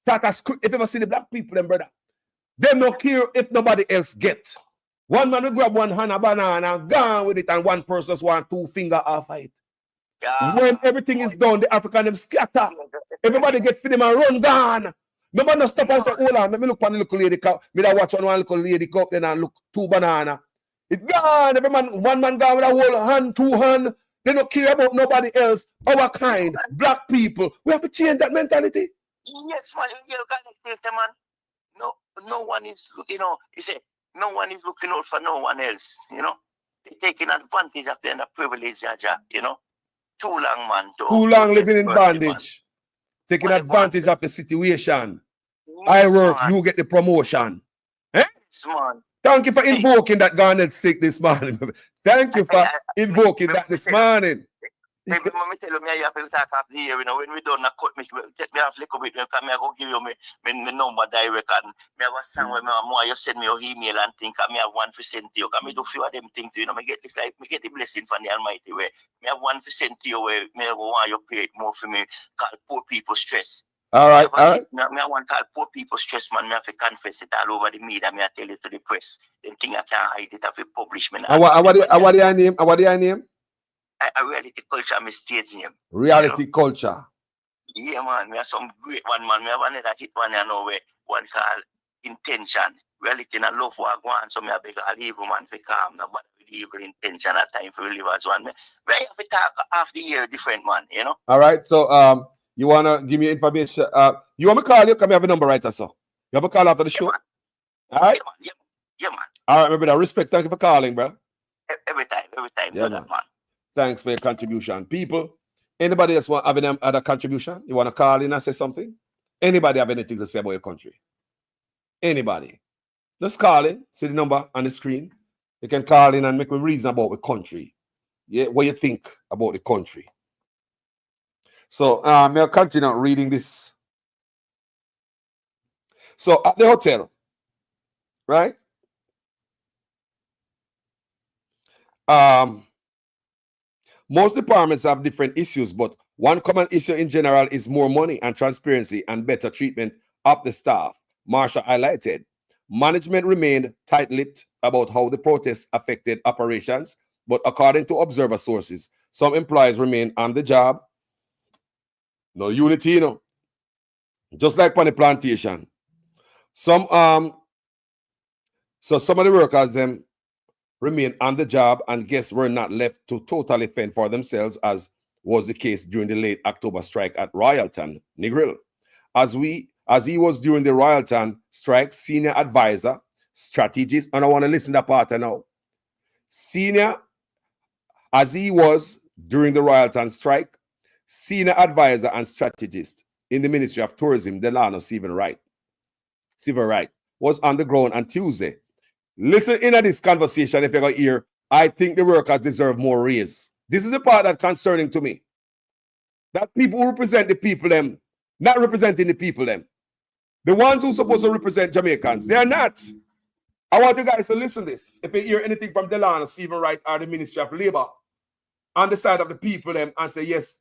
start a script. If you ever see the black people, them brother, they don't care if nobody else gets. One man will grab one hand of banana and gone with it, and one person just want 2 fingers off of it. When everything is done, the African them scatter. Everybody get for them and run gone. Nobody no stop and say, hold on, let me look on the little lady cup. Me that watch on one little lady cup, then I look 2 banana. It gone. Every man, one man gone with a whole hand, 2 hand. They don't care about nobody else. Our kind, black people. We have to change that mentality. Yes, man. You got to man. No one is, you know, he said, no one is looking out for no one else, you know. They're taking advantage of their privilege, you know. Too long, man. Too long living in bondage. Taking advantage of the situation. Yes, I work, man. You get the promotion. Eh? Yes, man. Thank you for invoking that Garnet sick this morning. Thank you for invoking that this morning. Maybe me tell you, you have to start off the year, you know, when we done a cut, take me off a little bit, because I go give you my number direct, and me have a song where you send me your email and think, I have 1% to you, because I do few of them things to you, know, I get this, like, I get the blessing from the Almighty, where I have 1% to you, where I want you pay it more for me, called poor people stress. All right, all right. I want to call poor people stress, man, I have to confess it all over the media, I tell it to the press, them thing I can't hide it, I have to publish me. What do you name? What do you name? A reality culture, my stage name. Reality culture. Yeah, man. We have some great one, man. We have another hit one, you know, where one called Intention. Reality and love for one. So I beg all evil man for calm. Nobody with evil intention at time for live as one. We have to talk half the year different, man, you know. All right. So you wanna give me information? You want me to call you? Come, you have a number right or so. You have a call after the show? Man. All right. Yeah, man. All right, my brother. Respect. Thank you for calling, bro. Every time. Yeah, man. Thanks for your contribution. People, anybody else want have any other contribution? You want to call in and say something? Anybody have anything to say about your country? Anybody? Just call in. See the number on the screen. You can call in and make a reason about the country. Yeah, what you think about the country. So, I'll continue reading this. So, at the hotel, right? Most departments have different issues, but one common issue in general is more money and transparency and better treatment of the staff, Marsha highlighted. Management remained tight-lipped about how the protests affected operations, but according to observer sources, some employees remain on the job. No unity, you know. Just like on the plantation. So some of the workers remain on the job and guests were not left to totally fend for themselves, as was the case during the late October strike at Royalton, Negril. As he was during the Royalton strike, senior advisor, strategist, and I want to listen to that part now. As he was during the Royalton strike, senior advisor and strategist in the Ministry of Tourism, Delano Civil Right, was on the ground on Tuesday. Listen in at this conversation if you're going to hear, I think the workers deserve more raise. This is the part that's concerning to me. That people who represent the people, them, not representing the people, them. The ones who are supposed to represent Jamaicans, they are not. I want you guys to listen to this. If you hear anything from Delano, Civil Right, or the Ministry of Labor, on the side of the people, them, and say, yes,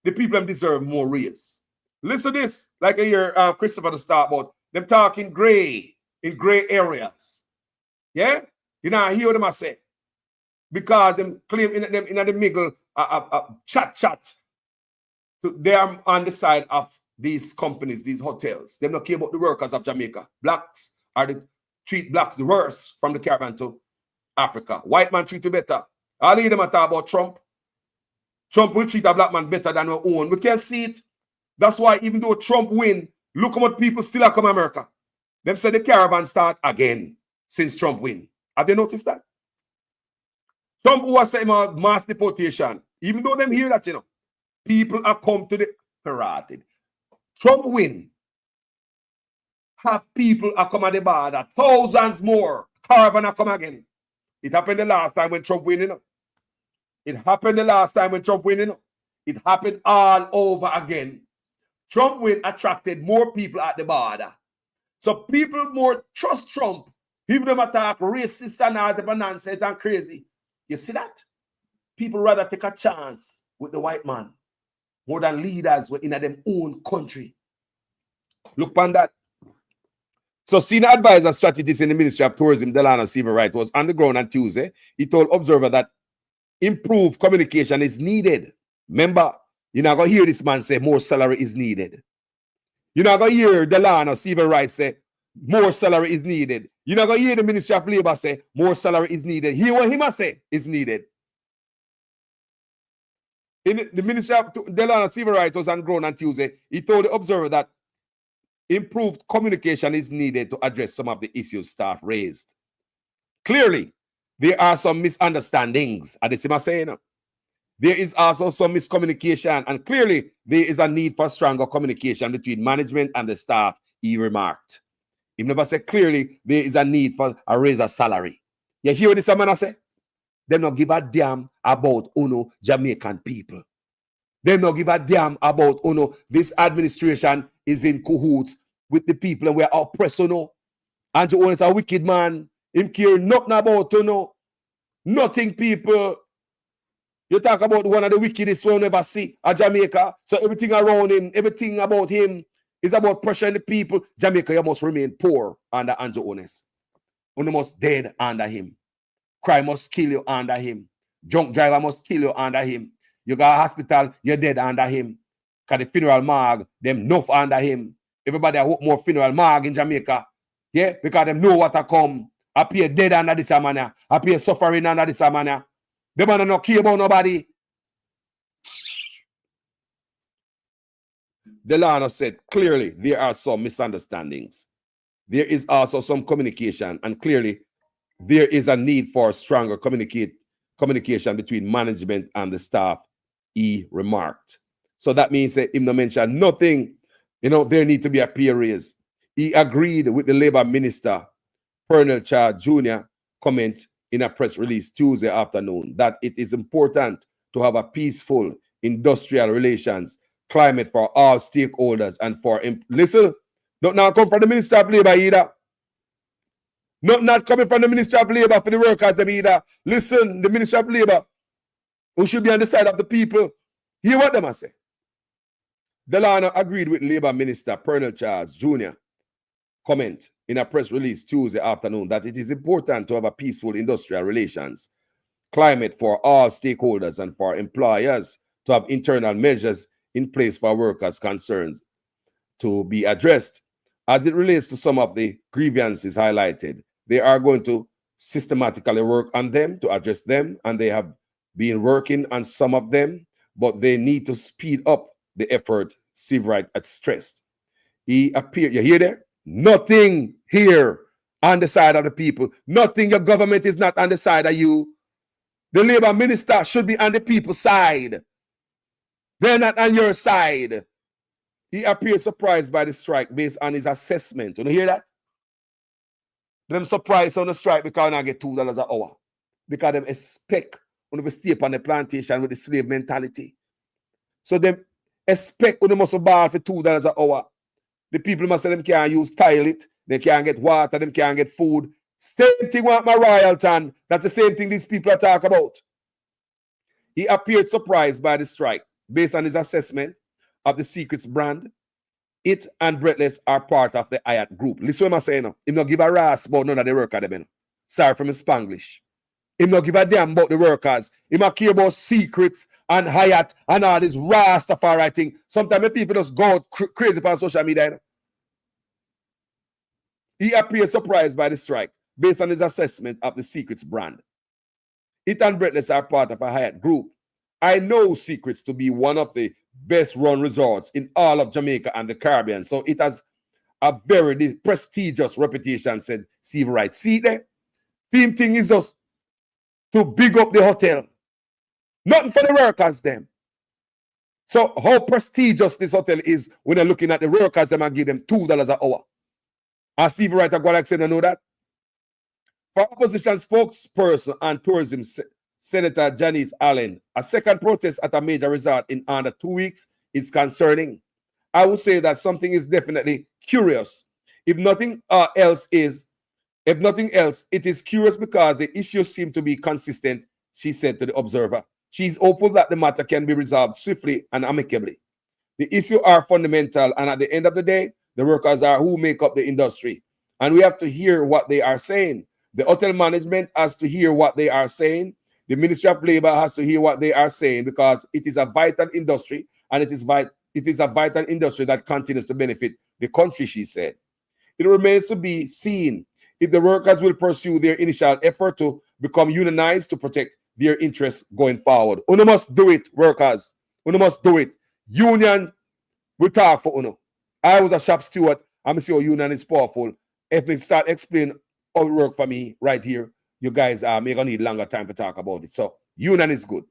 the people them deserve more raise. Listen to this, like I hear Christopher to start about, them talking in gray areas. Yeah? You know, I hear them I say. Because them claim in the middle, chat. So they are on the side of these companies, these hotels. They don't care about the workers of Jamaica. Blacks treat blacks the worst from the Caribbean to Africa. White man treat you better. All of them talk about Trump. Trump will treat a black man better than our own. We can't see it. That's why even though Trump win, look how much people still are come to America. Them say the caravan start again since Trump win. Have you noticed that? Trump was saying mass deportation. Even though them hear that, you know, people are come to the parade. Trump win. Have people are come at the border. Thousands more. Caravan are come again. It happened the last time when Trump win, you know. It happened the last time when Trump win, you know. It happened all over again. Trump win attracted more people at the border. So people more trust Trump. Even them attack racist and all the nonsense and crazy. You see that? People rather take a chance with the white man more than leaders within their own country. Look on that. So senior advisor strategist in the Ministry of Tourism, Delano Civil Right, was on the ground on Tuesday. He told Observer that improved communication is needed. Remember, you're not going to hear this man say more salary is needed. You're not going to hear Delano Civil Right say more salary is needed. You're not going to hear the Ministry of Labor say more salary is needed. Hear what him say is needed. In the Ministry of Delano Civil Right was on ground on Tuesday. He told the Observer that improved communication is needed to address some of the issues staff raised. Clearly, there are some misunderstandings. There is also some miscommunication, and clearly there is a need for stronger communication between management and the staff, he remarked. He never said clearly there is a need for a raise of salary. You hear what this man say? They don't give a damn about Jamaican people. They don't give a damn about this administration is in cahoots with the people and we're oppressed. And you is a wicked man. Him care nothing about nothing, people. You talk about one of the wickedest one ever see at Jamaica. So everything around him, everything about him is about pressuring the people. Jamaica, you must remain poor under Andrew Honest. You must dead under him. Crime must kill you under him. Drunk driver must kill you under him. You got a hospital, you're dead under him. Because the funeral marg, them enough under him. Everybody hope more funeral marg in Jamaica. Yeah, because them know what to come. Appear dead under this man. Appear suffering under this man. They man not care about nobody. Delano said clearly there are some misunderstandings. There is also some communication, and clearly there is a need for stronger communication between management and the staff, he remarked. So that means that him no mention nothing, there need to be a pay raise. He agreed with the Labor Minister, Colonel Chad Jr., comment in a press release Tuesday afternoon that it is important to have a peaceful industrial relations climate for all stakeholders and for listen, not come from the Minister of Labor either. Not coming from the Minister of Labor for the workers them either. Listen, the Minister of Labor, who should be on the side of the people, hear what them I say. Delano agreed with Labor Minister Colonel Charles Jr. comment in a press release Tuesday afternoon that it is important to have a peaceful industrial relations climate for all stakeholders and for employers to have internal measures in place for workers' concerns to be addressed. As it relates to some of the grievances highlighted, they are going to systematically work on them to address them, and they have been working on some of them, but they need to speed up the effort, Civil Right had stressed. He appeared, you hear that? Nothing here on the side of the people. Nothing, your government is not on the side of you. The Labor Minister should be on the people's side. They're not on your side. He appeared surprised by the strike based on his assessment. You hear that? Them surprised on the strike because they get $2 an hour. Because them expect when they stay on the plantation with the slave mentality. So them expect when they must buy for $2 an hour. The people must say them can't use toilet, they can't get water, them can't get food. Same thing with my royalton. That's the same thing these people are talking about. He appeared surprised by the strike based on his assessment of the Secrets brand. It and Breathless are part of the Hayat group. Listen what I'm saying now. He not give a ras about none of the work of them. Sorry for my Spanglish. Him not give a damn about the workers. Him a care about secrets and Hayat and all this Rastafari thing. Sometimes people just go out crazy on social media. You know? He appears surprised by the strike based on his assessment of the Secrets brand. It and Breathless are part of a Hayat group. I know Secrets to be one of the best run resorts in all of Jamaica and the Caribbean. So it has a very prestigious reputation, said Steve Wright. See there? Theme thing is just to big up the hotel. Nothing for the workers, them. So how prestigious this hotel is when they're looking at the workers, them and give them $2 an hour. And Steve Wright, go like saying, I know that. For opposition spokesperson and tourism, Senator Janice Allen, a second protest at a major resort in under 2 weeks is concerning. I would say that something is definitely curious. If nothing else, it is curious because the issues seem to be consistent, she said to the Observer. She is hopeful that the matter can be resolved swiftly and amicably. The issues are fundamental, and at the end of the day, the workers are who make up the industry. And we have to hear what they are saying. The hotel management has to hear what they are saying. The Ministry of Labor has to hear what they are saying because it is a vital industry, and it is a vital industry that continues to benefit the country, she said. It remains to be seen if the workers will pursue their initial effort to become unionized to protect their interests going forward. Uno must do it, workers. Uno must do it. Union will talk for Uno. I was a shop steward. I'm see how union is powerful. If we start explaining how it work for me right here, you guys are going to need longer time to talk about it. So union is good.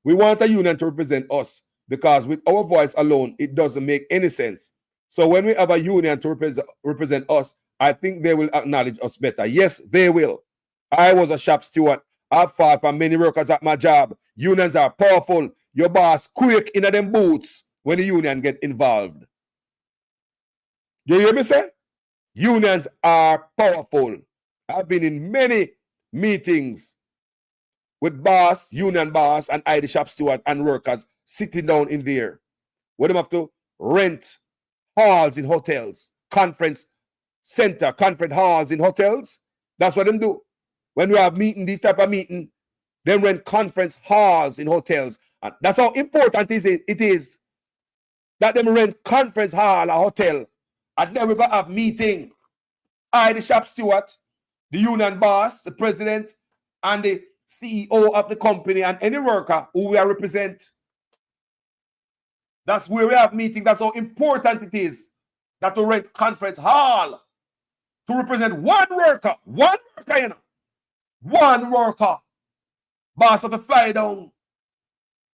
We want a union to represent us because with our voice alone, it doesn't make any sense. So when we have a union to represent us, I think they will acknowledge us better. Yes, they will. I was a shop steward. I've fought for many workers at my job. Unions are powerful. Your boss quick in them boots when the union get involved. You hear me say? Unions are powerful. I've been in many meetings with boss, union boss, and I, the shop steward, and workers sitting down in there. Where them have to rent halls in hotels, conference center, conference halls in hotels. That's what them do. When we have meeting, this type of meeting, then rent conference halls in hotels. And that's how important it is that them rent conference hall, a hotel, and then we go have meeting. I, the shop steward, the union boss, the president, and the CEO of the company, and any worker who we represent. That's where we have meeting. That's how important it is that to rent conference hall to represent one worker, you know. One worker. Boss of the fly down,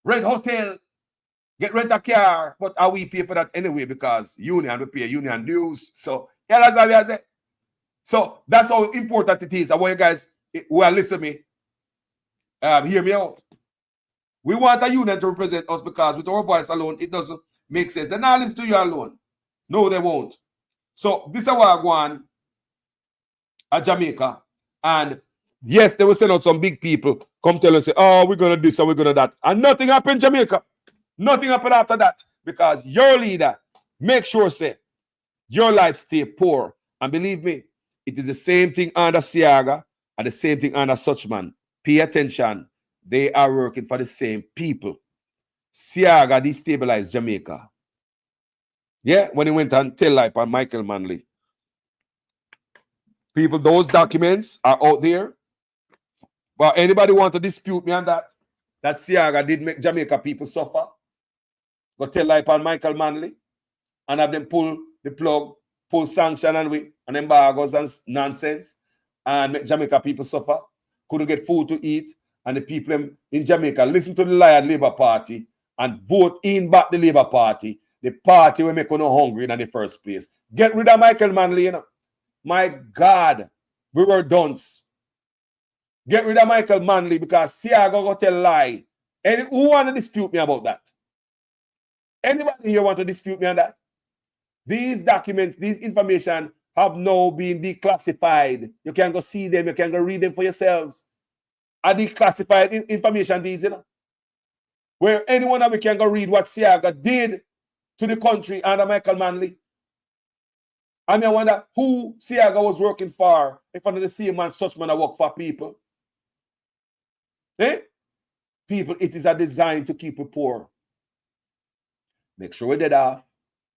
rent hotel, get rent a car, but how we pay for that anyway because union, we pay union dues. So, yeah, that's how we say. So, that's how important it is. I want you guys who are listening to me, hear me out. We want a union to represent us because with our voice alone, it doesn't make sense. They're not listening to you alone. No, they won't. So, this is what I want at Jamaica. And yes, they will send out some big people, come tell us, oh, we're going to do this and we're going to that. And nothing happened in Jamaica. Nothing happened after that. Because your leader, make sure, say, your life stay poor. And believe me, it is the same thing under Siaga and the same thing under Suchman. Pay attention. They are working for the same people. Siaga destabilized Jamaica. Yeah, when he went and tell life on Michael Manley. People, those documents are out there. But anybody want to dispute me on that? That Siaga did make Jamaica people suffer. Go tell life on Michael Manley and have them pull the plug, pull sanction and embargoes and nonsense and make Jamaica people suffer. Couldn't get food to eat. And the people in Jamaica listen to the lion Labour Party and vote in back the Labour Party. The party will make you no hungry in the first place. Get rid of Michael Manley, you know. My God, we were dunce. Get rid of Michael Manley because Siaga go tell lie. And who want to dispute me about that? Anybody here want to dispute me on that? These documents, these information have now been declassified. You can go see them. You can go read them for yourselves. Are declassified information, these, you know? Where anyone of you can go read what Siaga did to the country under Michael Manley. I mean, I wonder who Siaga was working for if under the same man, such man, I work for people. Eh? People, it is a design to keep you poor. Make sure we're dead off.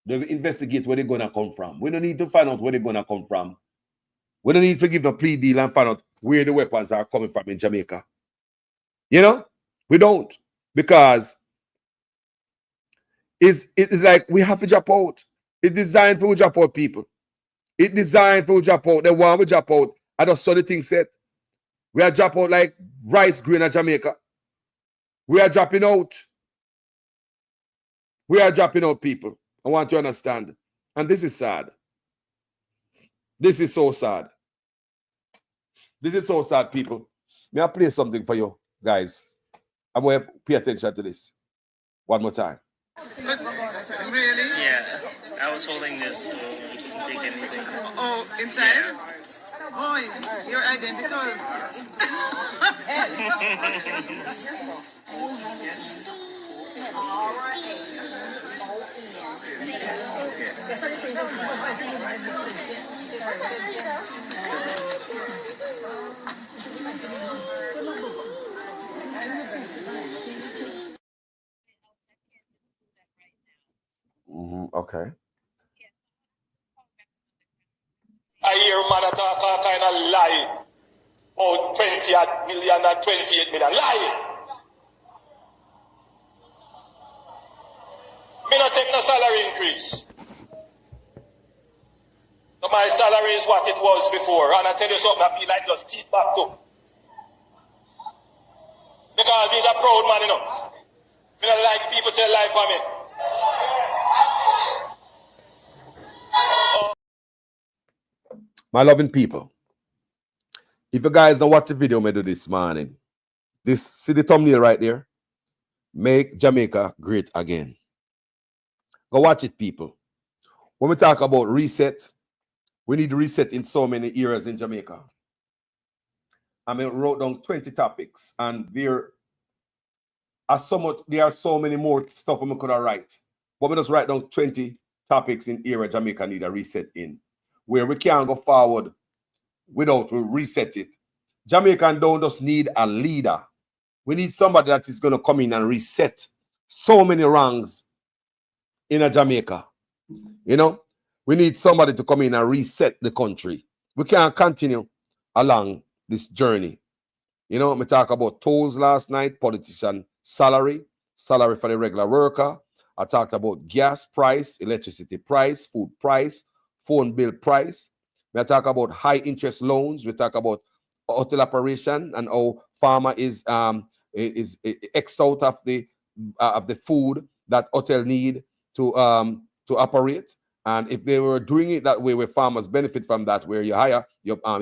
They investigate where they're gonna come from. We don't need to find out where they're gonna come from. We don't need to give a plea deal and find out where the weapons are coming from in Jamaica. You know, we don't, because it is like we have to drop out. It's designed for we drop out people. It's designed for we drop out. The one we drop out. I just saw the thing set. We are drop out like rice grain in Jamaica. We are dropping out. We are dropping out, people. I want you to understand. And this is sad. This is so sad. This is so sad, people. May I play something for you, guys? I'm going to pay attention to this one more time. Really? Yeah. I was holding this, so it didn't take anything. Oh, inside? Yeah. Oh, you're identical. Okay. I hear man talk all kind of lie. Oh, 20 million and 28 million. Lie. Me not take no salary increase. So my salary is what it was before. And I tell you something, I feel like just keep back to. Because he's a proud man, you know. Me not like people tell lie for me. My loving people, if you guys don't watch the video I do this morning, see the thumbnail right there? Make Jamaica great again. Go watch it, people. When we talk about reset, we need to reset in so many areas in Jamaica. I wrote down 20 topics, and there are so many more stuff we could have write. But we just write down 20 topics in area Jamaica need a reset in, where we can't go forward without we reset it. Jamaica don't just need a leader. We need somebody that is going to come in and reset so many wrongs in a Jamaica. You know, we need somebody to come in and reset the country. We can't continue along this journey. You know, we talk about tolls last night, politician salary for the regular worker. I talked about gas price, electricity price, food price, phone bill price. We talk about high interest loans. We talk about hotel operation and how farmer is X'd out of the food that hotel need to operate. And if they were doing it that way, where farmers benefit from that, where you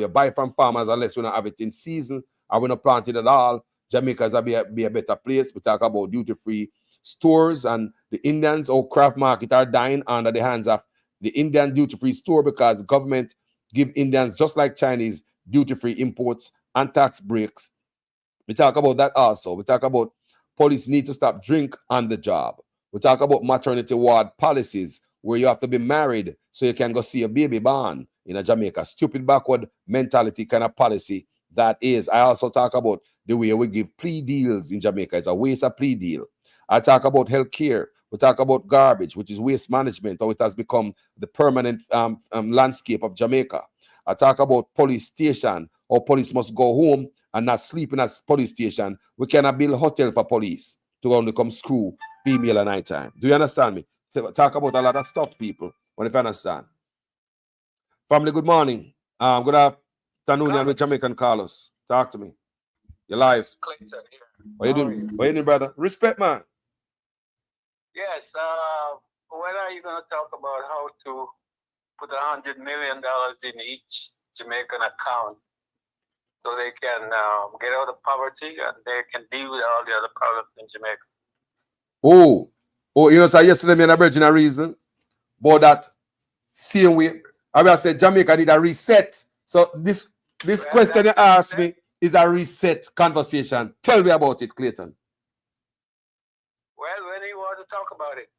buy from farmers unless we don't have it in season, or we don't plant it at all, Jamaica's be a better place. We talk about duty-free stores, and the Indians or craft market are dying under the hands of the Indian duty-free store, because government give Indians, just like Chinese, duty-free imports and tax breaks. We talk about that also. We talk about police need to stop drink on the job. We talk about maternity ward policies, where you have to be married so you can go see a baby born in a Jamaica. Stupid backward mentality kind of policy that is. I also talk about the way we give plea deals in Jamaica. It's a waste of plea deal. I talk about healthcare. We talk about garbage, which is waste management, how it has become the permanent landscape of Jamaica. I talk about police station, or police must go home and not sleep in a police station. We cannot build a hotel for police to only come screw female at night time. Do you understand me? So talk about a lot of stuff, people, when you understand. Family, good morning. Good afternoon, with Jamaican Carlos. Talk to me. You're live. Clayton here. What you doing? What you doing, brother? Respect, man. Yes. When are you going to talk about how to put $100 million in each Jamaican account so they can get out of poverty and they can deal with all the other problems in Jamaica? Oh, you know, so yesterday me and a virgin a reason, but that same way, I said Jamaica need a reset. So this question you asked me is a reset conversation. Tell me about it, Clayton. Well, when do you want to talk about it?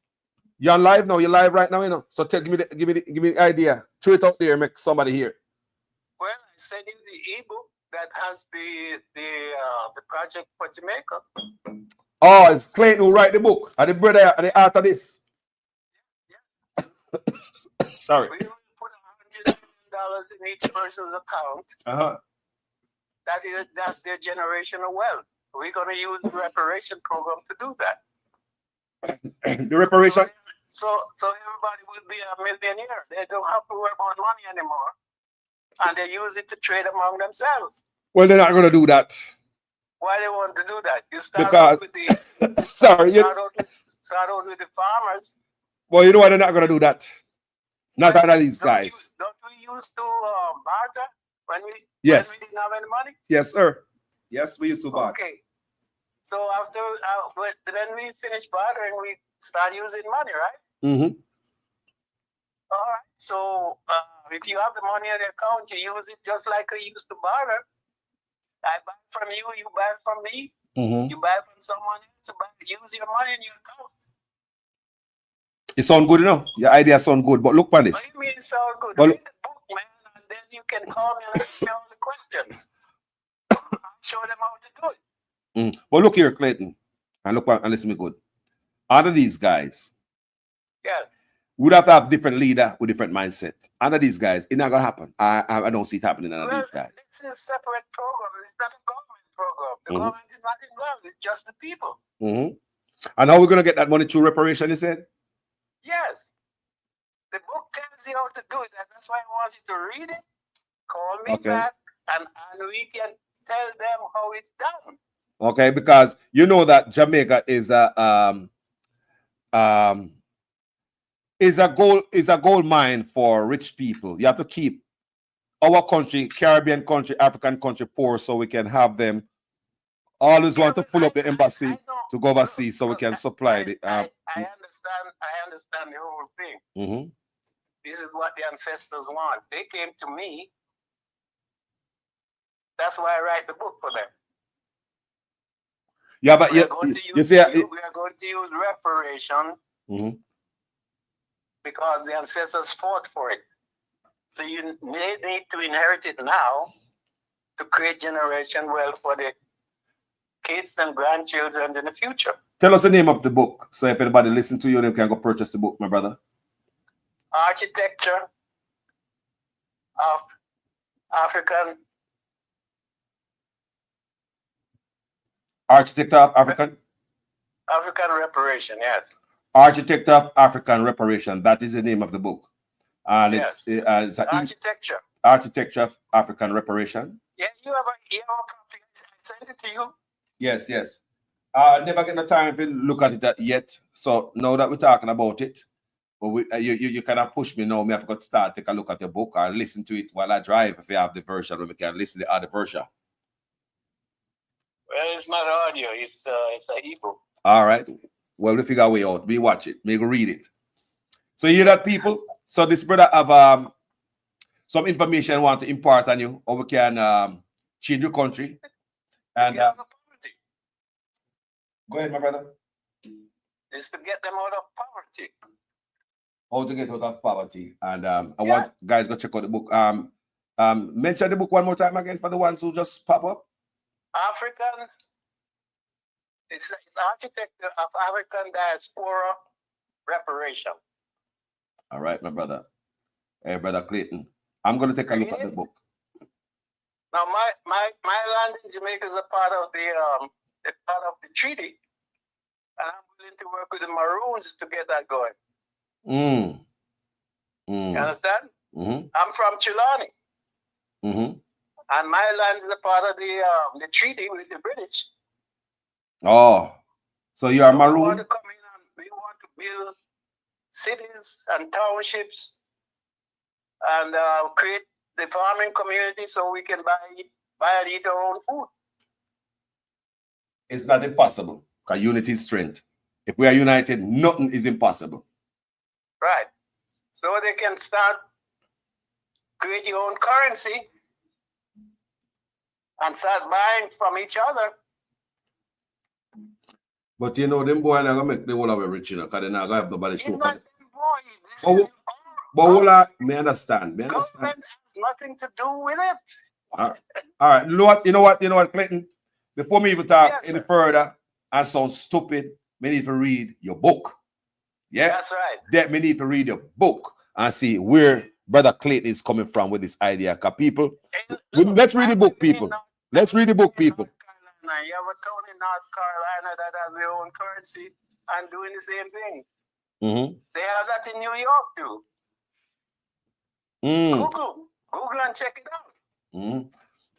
You're on live now. You're live right now, you know. So give me the idea. Throw it out there, make somebody hear. Well, I sent you the ebook. that has the project for Jamaica. Oh, it's Clayton who write the book. And the brother at the art of this. Sorry. We will put $100 million in each person's account. That's their generational wealth. We're gonna use the reparation program to do that. The reparation. So everybody will be a millionaire. They don't have to worry about money anymore. And they use it to trade among themselves. Well, they're not gonna do that. Why they want to do that? You start out with the start out with the farmers. Well, you know why they're not gonna do that? Not out of these guys. Don't we used to barter when we Yes. when we didn't have any money? Yes, sir. Yes, we used to barter. Okay. So after when we finish bartering, we start using money, right? Mm-hmm. All right. So if you have the money in your account, you use it just like I used to barter. I buy from you, you buy from me. Mm-hmm. You buy from someone else, use your money in your account. It sounds good enough. Your idea sounds good, but look for this. What do you mean it sounds good? Well, read the book, man, and then you can call me and ask me all the questions. I'll show them how to do it. Well, look here, Clayton, and look and listen to me good. Under these guys, yes, we'd have to have different leader with different mindset. Under these guys, it's not gonna happen. I don't see it happening under these guys. It's a separate program. It's not a government program. The government is not involved. It's just the people. And how are we gonna get that money through reparation? You said. Yes. The book tells you how to do it. That's why I want you to read it. Call me back, and we can tell them how it's done. Okay, because you know that Jamaica is a gold mine for rich people. You have to keep our country, Caribbean country, African country poor, so we can have them always want to pull up the embassy to go overseas so we can supply the. I understand the whole thing. This is what the ancestors want. They came to me. That's why I write the book for them. Yeah, but we are going to use reparation because the ancestors fought for it. So you need to inherit it now to create generation wealth for the kids and grandchildren in the future. Tell us the name of the book, so if anybody listen to you, they can go purchase the book, my brother. Architecture of African. Architecture of African reparation, yes. Architecture of African reparation. That is the name of the book. And yes. It's Architecture. Architecture of African reparation. Yeah, you have a copy. I sent it to you. Yes, yes. I never get the time to look at it yet. So now that we're talking about it, but you kind of push me now. I forgot to start take a look at the book or listen to it while I drive. If you have the version, we can listen to the other version. Well, it's not audio. It's a ebook. All right. Well, we figure a way out. We watch it. We read it. So you hear that, people? So this brother have some information I want to impart on you, or we can change your country. And go ahead, my brother. It's to get them out of poverty. How to get out of poverty. And I want guys go check out the book. Mention the book one more time again for the ones who just pop up. African. It's Architecture of African Diaspora Reparation. All right, my brother. Hey, brother Clayton. I'm going to take a look at the book. Now, my land in Jamaica is a part of the treaty, and I'm willing to work with the Maroons to get that going. You understand? I'm from Chilani, and my land is a part of the treaty with the British. Oh, so you are Maroon? We want to come in and we want to build cities and townships and create the farming community so we can buy and eat our own food. It's not impossible, because unity is strength. If we are united, nothing is impossible. Right. So they can start create your own currency and start buying from each other. But you know, them boy are not gonna make the whole of it rich, you know, because they're not gonna have nobody show for it. But hold on, me understand. Government has nothing to do with it. All right. You know what, Clinton? Before me even talk any further and sound stupid, me need to read your book. Yeah, that's right. That me need to read your book and see where Brother Clayton is coming from with this idea. Cause people, let's read the book, people. Let's read the book, people. You have a town in North Carolina that has their own currency and doing the same thing. They have that in New York too. Google and check it out.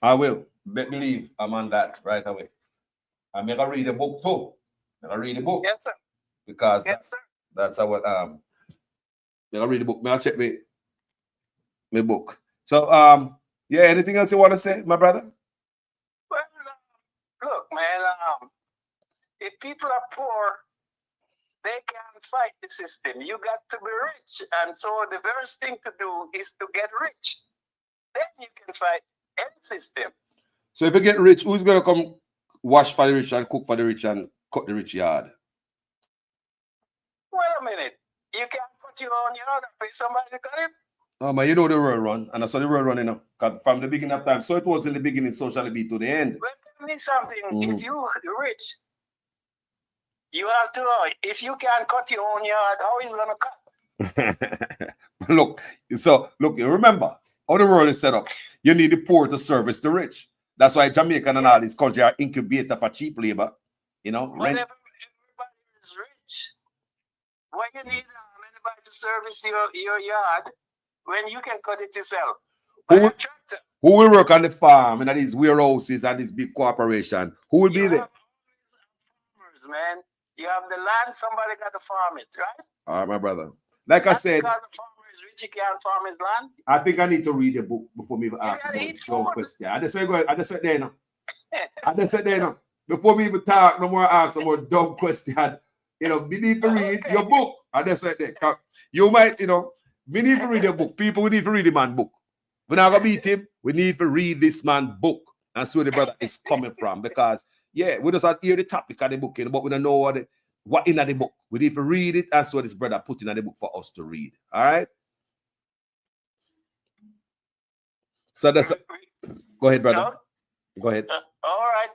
I will. Bet believe I'm on that right away. I'm gonna read the book too. I'm gonna read the book. Yes, sir. Because yes, sir. That's how it I'm gonna read the book. I'll check my book. So yeah, anything else you want to say, my brother? Well, look, man, if people are poor, they can't fight the system. You got to be rich. And so the first thing to do is to get rich. Then you can fight any system. So if you get rich, who's going to come wash for the rich and cook for the rich and cut the rich yard? Wait a minute. You can't cut your own yard and pay somebody to cut it? Oh, man, you know the world run. And I saw the world running up from the beginning of time. So it was in the beginning, so shall it be to the end. Well, tell me something. If you're rich, you have to, if you can't cut your own yard, how is it going to cut? Look, you remember how the world is set up. You need the poor to service the rich. That's why Jamaica and all these countries are incubator for cheap labor. You know, whenever everybody is rich, why you need anybody to service your yard when you can cut it yourself? Who will work on the farm and these warehouses and this big corporation? Who will be there? Farmers, man. You have the land, somebody got to farm it, right? All right, my brother. Like I said, because the farmer is rich, he can't farm his land. I think I need to read the book before me even ask no question. I just said there now. I just said there now. Before me even talk, no more ask no more dumb question. You know, we need to read your book. I just said there. You might, you know, we need to read your book. People, we need to read the man book. We're not gonna beat him. We need to read this man book and see where the brother is coming from. Because we just have to hear the topic of the book, but we don't know what in the book. We need to read it and see what this brother put in the book for us to read. All right. So that's go ahead, brother. Go ahead. All right.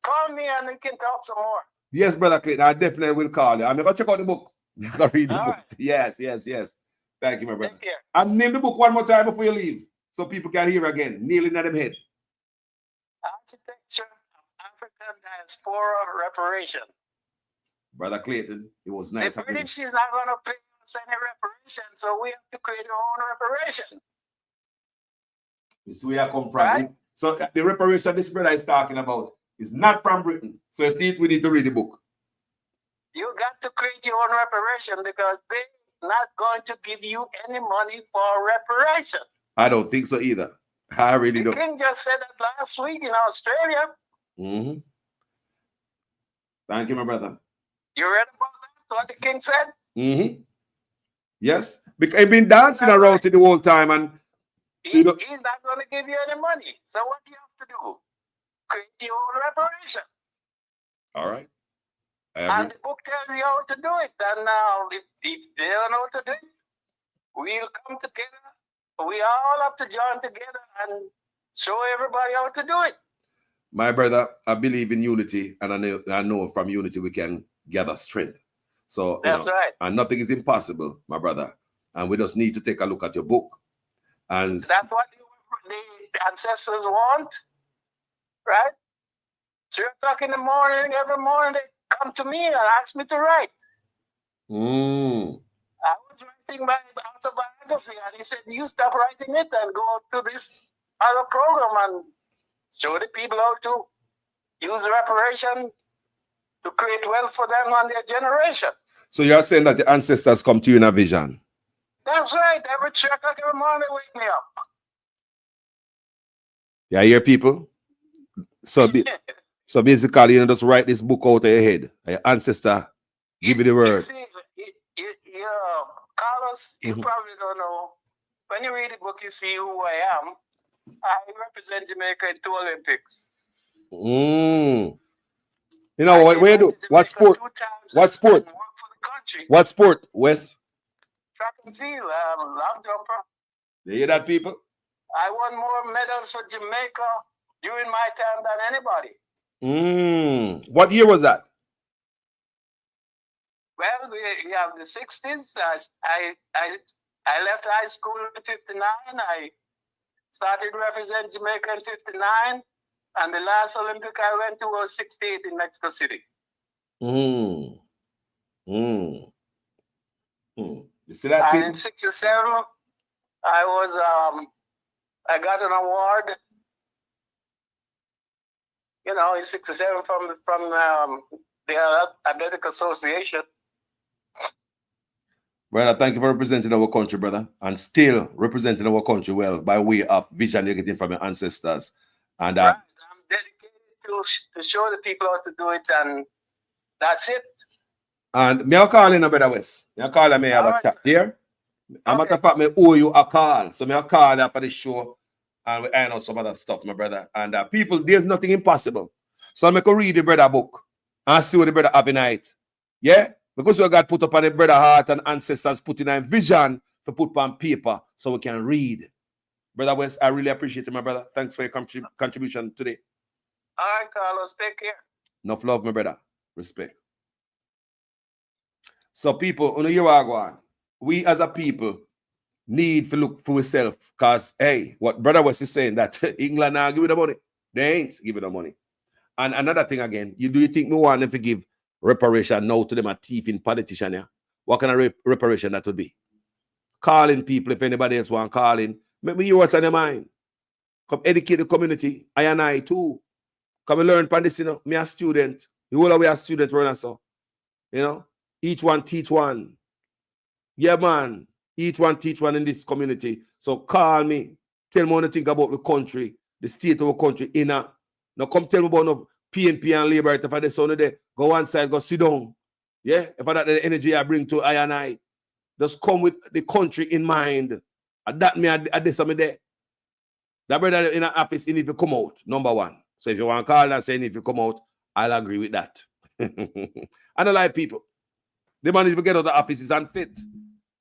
Call me and we can talk some more. Yes, brother Clayton. I definitely will call you. I'm gonna check out the book. I'm gonna read the book. Right. Yes. Thank you, my brother. And name the book one more time before you leave, so people can hear again. Kneeling at them head. Architecture of African Diaspora Reparation. Brother Clayton, it was nice. The British is not going to pay us any reparation, so we have to create our own reparation. This is where I come from. Right? So the reparation this brother is talking about is not from Britain. So we need to read the book. You got to create your own reparation because they're not going to give you any money for reparation. I don't think so either. I really don't. The king just said that last week in Australia. Thank you, my brother. You read about that? What the king said? Yes. Because I've been dancing around it the whole time and he's not going to give you any money. So what do you have to do? Create your own reparation. All right. And the book tells you how to do it. And now if they don't know how to do it, we'll come together. We all have to join together and show everybody how to do it. My brother, I believe in unity, and I know from unity we can gather strength. So that's right. And nothing is impossible, my brother. And we just need to take a look at your book. And that's what the ancestors want, right? 3 o'clock in the morning, every morning they come to me and ask me to write. I was writing my autobiography, and he said, "You stop writing it and go to this other program and show the people how to use reparation to create wealth for them and their generation." So you're saying that the ancestors come to you in a vision? That's right. Every 3 o'clock every morning, they wake me up. Yeah, hear people? So basically, you know, just write this book out of your head. Your ancestor give you the word. Carlos, you probably don't know. When you read the book, you see who I am. I represent Jamaica in 2 Olympics. You know what you do? What sport? What sport? What sport, Wes? Track and field, long jumper. You hear that, people? I won more medals for Jamaica during my time than anybody. What year was that? Well, we have the 60s. I left high school in 59. I started representing Jamaica in 59. And the last Olympic I went to was 68 in Mexico City. You see that? And in 67, I got an award, you know, in 67 from the Athletic Association. Brother, thank you for representing our country, brother, and still representing our country well by way of vision you're getting from your ancestors. And right. I'm dedicated to show the people how to do it, and that's it. And me a call in, brother West. Me a call and me have a chat here. Okay. Matter of fact, me owe you a call. So me a call after the show and we iron out some other stuff, my brother. And people, there's nothing impossible. So I can read the brother book and see what the brother have in it. Yeah? Because we got put up on the brother heart and ancestors put in a vision to put on paper so we can read. Brother West, I really appreciate it, my brother. Thanks for your contribution today. All right, Carlos. Take care. Enough love, my brother. Respect. So people, on you are going. We as a people need to look for ourselves because, hey, what Brother West is saying that England now give you the money. They ain't giving the money. And another thing again, do you think me want them to give reparation now to them a thieving politician? Yeah? What kind of reparation that would be? Calling people if anybody else want calling. Make me hear what's on your mind. Come educate the community. I and I too. Come and learn from this, you know. Me a student. The whole of we are students running so. You know, each one teach one. Yeah, man. Each one teach one in this community. So call me. Tell me what you think about the country, the state of the country. Now come tell me about no PNP and Labour. If I son of day, go one side, go sit down. Yeah, if I that the energy I bring to I and I, just come with the country in mind. And that me at this some day. That brother in the office, he need to come out, number one. So if you want to call and say if you come out, I'll agree with that. I don't like people. The man, if you get out of the office, is unfit.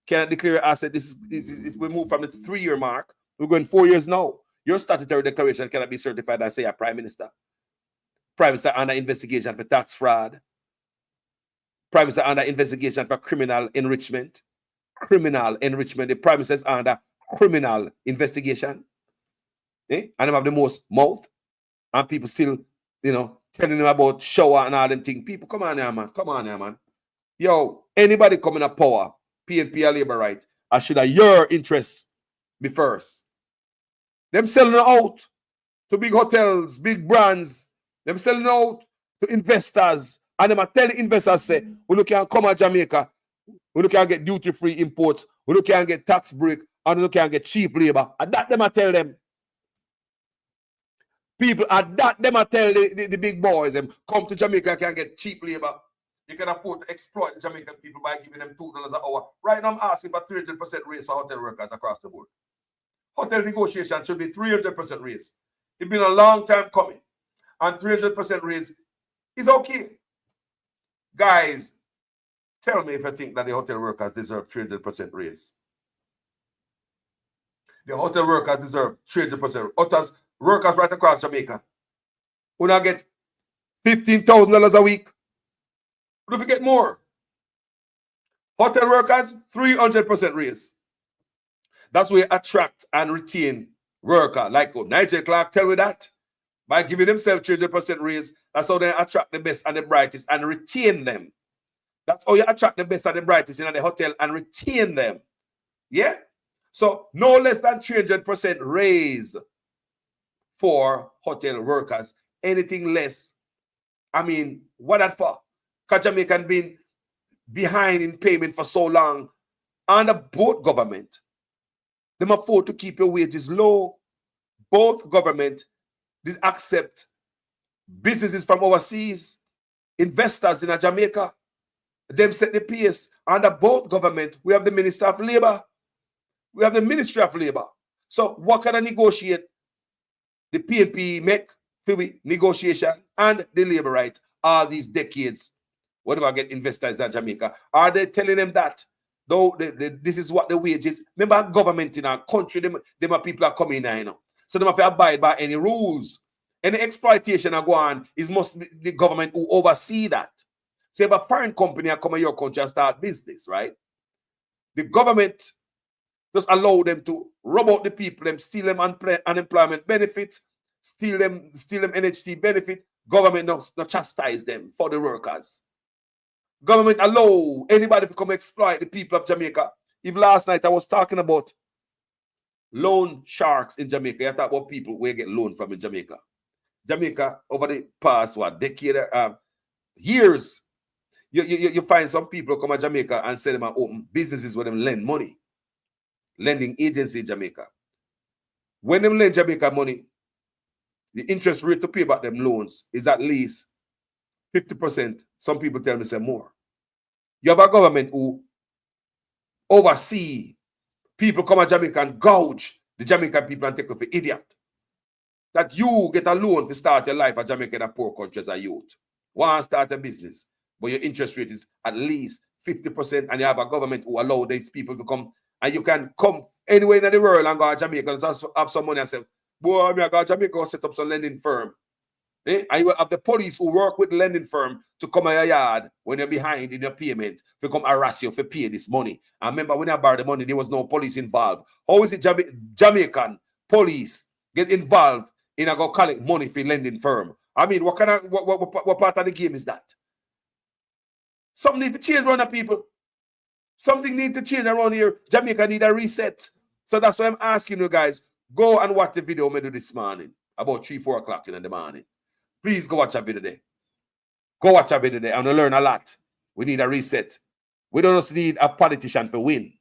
Cannot declare asset. We move from the 3-year mark. We're going 4 years now. Your statutory declaration cannot be certified as say a prime minister. Prime minister under investigation for tax fraud. Prime minister under investigation for criminal enrichment. Criminal enrichment. The prime minister is under criminal investigation. And they have the most mouth. And people still, you know, telling them about shower and all them things. People, come on here, man. Come on here, man. Yo, anybody coming to power, PNP or Labour right, I should have your interests be first. Them selling out to big hotels, big brands. Them selling out to investors. And them are telling investors, say, we look at come to Jamaica. We look at get duty-free imports. We look at get tax break. And we look at get cheap labor. And that them I tell them. People at that them I tell the big boys them come to Jamaica can get cheap labor. You can afford to exploit the Jamaican people by giving them $2 an hour. Right now I'm asking for 300% raise for hotel workers across the board. Hotel negotiation should be 300% raise. It's been a long time coming. And 300% raise is okay. Guys, tell me if you think that the hotel workers deserve 300% raise. The hotel workers deserve 300%. Hotels workers right across Jamaica who now get $15,000 a week. What if you get more? Hotel workers, 300% raise. That's where you attract and retain worker. Like Nigel Clark tell me that. By giving themselves 300% raise, that's how they attract the best and the brightest and retain them. That's how you attract the best and the brightest in the hotel and retain them. Yeah? So no less than 300% raise for hotel workers. Anything less, I mean, what that for? Because Jamaican been behind in payment for so long under both government. Them afford to keep your wages low. Both government did accept businesses from overseas, investors in Jamaica. Them set the pace. Under both government, we have the Minister of Labour. We have the Ministry of Labour. So what can I negotiate? The PNP make for negotiation and the labor right all these decades. What do I get investors in Jamaica? Are they telling them that though this is what the wages. Remember, government in our country, them are people are coming in, you know. So they have to abide by any rules. Any exploitation are going is must be the government who oversee that. So if a foreign company come in your country and start business, right? The government just allow them to rob out the people, them steal them unemployment benefits, steal them NHT benefit. Government not chastise them for the workers. Government allow anybody to come exploit the people of Jamaica. If last night I was talking about loan sharks in Jamaica, I talk about people where get loan from in Jamaica. Jamaica over the past decade, years, you find some people come to Jamaica and say them are open businesses where them lend money. Lending agency in Jamaica. When them lend Jamaica money, the interest rate to pay back them loans is at least 50%. Some people tell me say more. You have a government who oversee people come to Jamaica and gouge the Jamaican people and take off an idiot. That you get a loan to start your life at Jamaica in a poor country as a youth. Want to start a business, but your interest rate is at least 50%, and you have a government who allow these people to come. And you can come anywhere in the world and go to Jamaica and just have some money and say, boy, I'm going to Jamaica and set up some lending firm. And you will have the police who work with the lending firm to come in your yard when you're behind in your payment to come harass you for pay this money. And remember, when I borrowed the money, there was no police involved. How is it Jamaican police get involved in a go collect money for lending firm? I mean, what part of the game is that? Something need to change around the people. Something needs to change around here. Jamaica need a reset. So that's why I'm asking you guys, go and watch the video I do this morning, about 3-4 o'clock in the morning. Please go watch that video there. Go watch that video there and learn a lot. We need a reset. We don't just need a politician to win.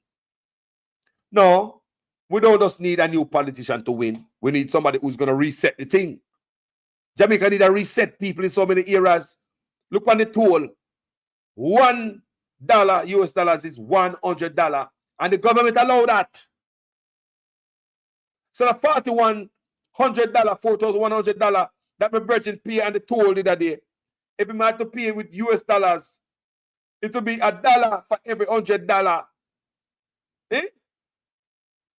No, we don't just need a new politician to win. We need somebody who's going to reset the thing. Jamaica need a reset people in so many areas. Look on the toll. $1 US dollars is $100, and the government allow that. So the $4,100, $4,100 that my brethren pay and the toll the other day, if we had to pay with US dollars, it will be $1 for every $100. Eh?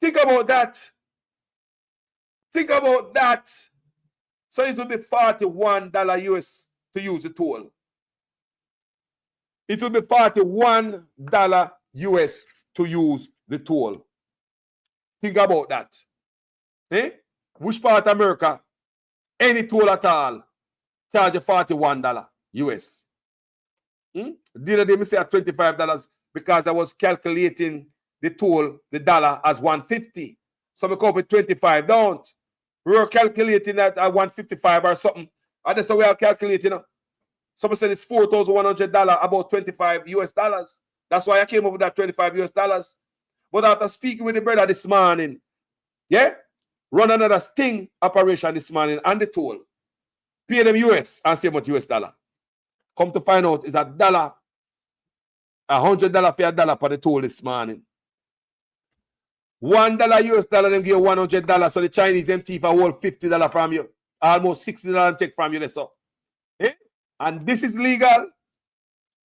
Think about that. Think about that. So it will be $41 US to use the toll. It will be $41 US to use the toll. Think about that. Eh? Which part of America, any toll at all, charge you $41 US. The other day, I say at $25 because I was calculating the toll, the dollar, as $150. So I come up with 25. Don't. We were calculating that at $155 or something. And that's how we are calculating. Someone said it's $4,100, about 25 US dollars. That's why I came up with that 25 US dollars. But after speaking with the brother this morning, yeah, run another sting operation this morning and the toll. Pay them US and see how much US dollar. Come to find out, it's $100 for $1 for the toll this morning. $1 US dollar, them give you $100. So the Chinese them thief a whole $50 from you. Almost $60 and take from you. So. Eh? And this is legal.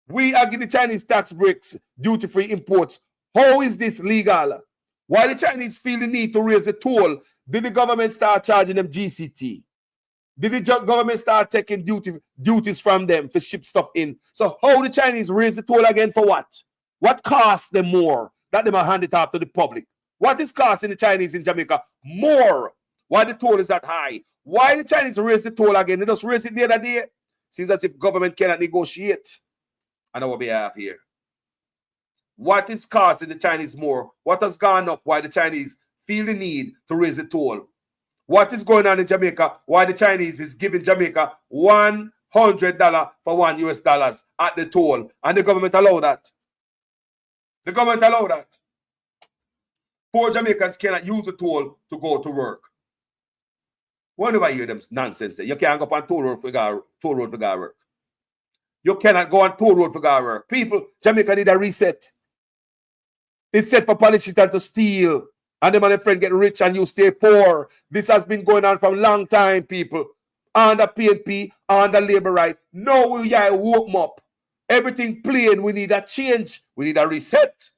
We are giving the Chinese tax breaks, duty-free imports. How is this legal? Why the Chinese feel the need to raise the toll? Did the government start charging them GCT? Did the government start taking duties from them for ship stuff in? So how the Chinese raise the toll again for what? What costs them more? That they might hand it off to the public. What is costing the Chinese in Jamaica? More. Why the toll is that high? Why the Chinese raise the toll again? They just raised it the other day. Seems as if government cannot negotiate on our behalf here. What is costing the Chinese more? What has gone up? Why the Chinese feel the need to raise the toll? What is going on in Jamaica? Why the Chinese is giving Jamaica $100 for $1 US dollars at the toll, and the government allow that? The government allow that. Poor Jamaicans cannot use the toll to go to work. Whenever you hear them nonsense, you can't go on toll road for go work. You cannot go on toll road for go work. People, Jamaica need a reset. It's set for politicians to steal, and them and their friend get rich and you stay poor. This has been going on for a long time, people. Under PNP, under labor right. No, we woke them up. Everything plain. We need a change. We need a reset.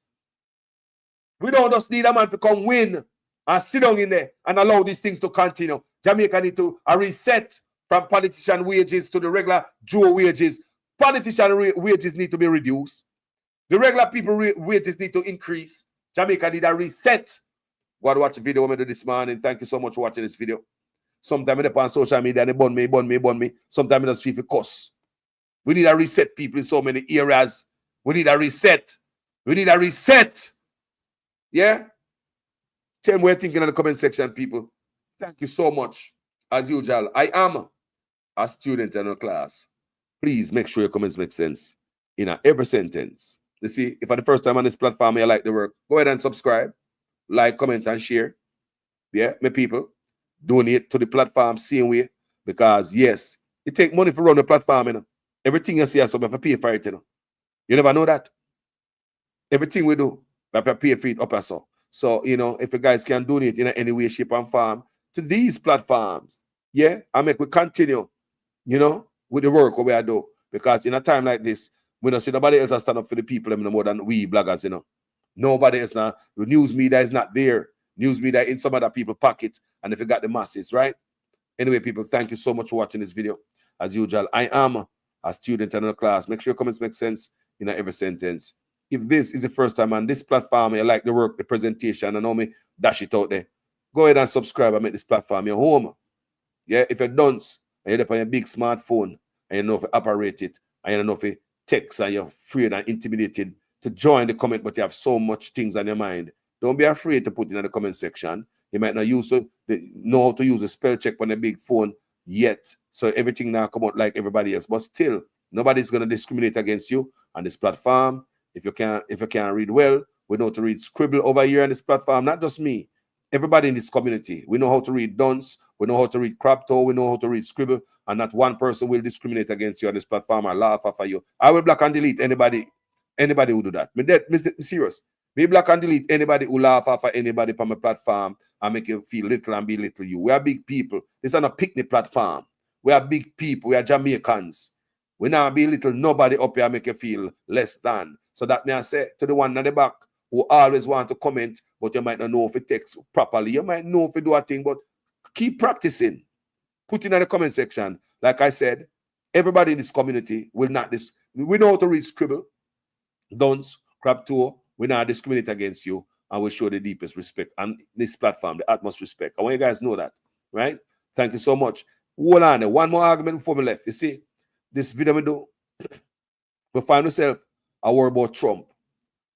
We don't just need a man to come win and sit down in there and allow these things to continue. Jamaica need to reset from politician wages to the regular Joe wages. Politician wages need to be reduced. The regular people wages need to increase. Jamaica need a reset. Go and watch the video we do this morning. Thank you so much for watching this video. Sometimes I on social media and they bun me. Sometimes I just feel for cuss. We need a reset, people, in so many areas. We need a reset. We need a reset. Yeah? Tell me what you're thinking in the comment section, people. Thank you so much. As usual, I am a student in a class. Please make sure your comments make sense in every sentence. You see, if for the first time on this platform you like the work, go ahead and subscribe, like, comment, and share. Yeah, my people. Donate to the platform same way. Because, yes, it takes money to run the platform, you know. Everything you see, so we have to pay for it, you know. You never know that. Everything we do, we have to pay for it up as so. So, you know, if you guys can donate in any way, shape, and form to these platforms, yeah, I make we continue, you know, with the work we are doing. Because in a time like this, we don't see nobody else stand up for the people no more than we bloggers, you know. Nobody else now. The news media is not there. News media in some other people's pockets. And if you got the masses, right? Anyway, people, thank you so much for watching this video. As usual, I am a student in a class. Make sure your comments make sense in every sentence. If this is the first time on this platform, you like the work, the presentation, and know me dash it out there, go ahead and subscribe and make this platform your home. Yeah, if you're done and you're on your big smartphone and you know if you operate it and you know if you text and you're afraid and intimidated to join the comment, but you have so much things on your mind, don't be afraid to put it in the comment section. You might not know how to use the spell check on a big phone yet. So everything now come out like everybody else. But still, nobody's going to discriminate against you on this platform. If you can't read well, we know how to read scribble over here on this platform. Not just me. Everybody in this community. We know how to read dunce. We know how to read crop toe. We know how to read scribble. And not one person will discriminate against you on this platform or laugh after you. I will block and delete anybody who do that. I'm serious. Me block and delete anybody who laugh after anybody from a platform and make you feel little and be little you. We are big people. This is not a picnic platform. We are big people. We are Jamaicans. We now be little nobody up here make you feel less than. So that may I say to the one at the back who always want to comment, but you might not know if it takes properly. You might know if you do a thing, but keep practicing. Put it in the comment section. Like I said, everybody in this community will not we know how to read scribble, dunce, crop toe. We not discriminate against you, and we show the deepest respect. And this platform, the utmost respect. I want you guys to know that, right? Thank you so much. Hold on there. One more argument before we left. You see, this video we do, we find ourselves a word about Trump.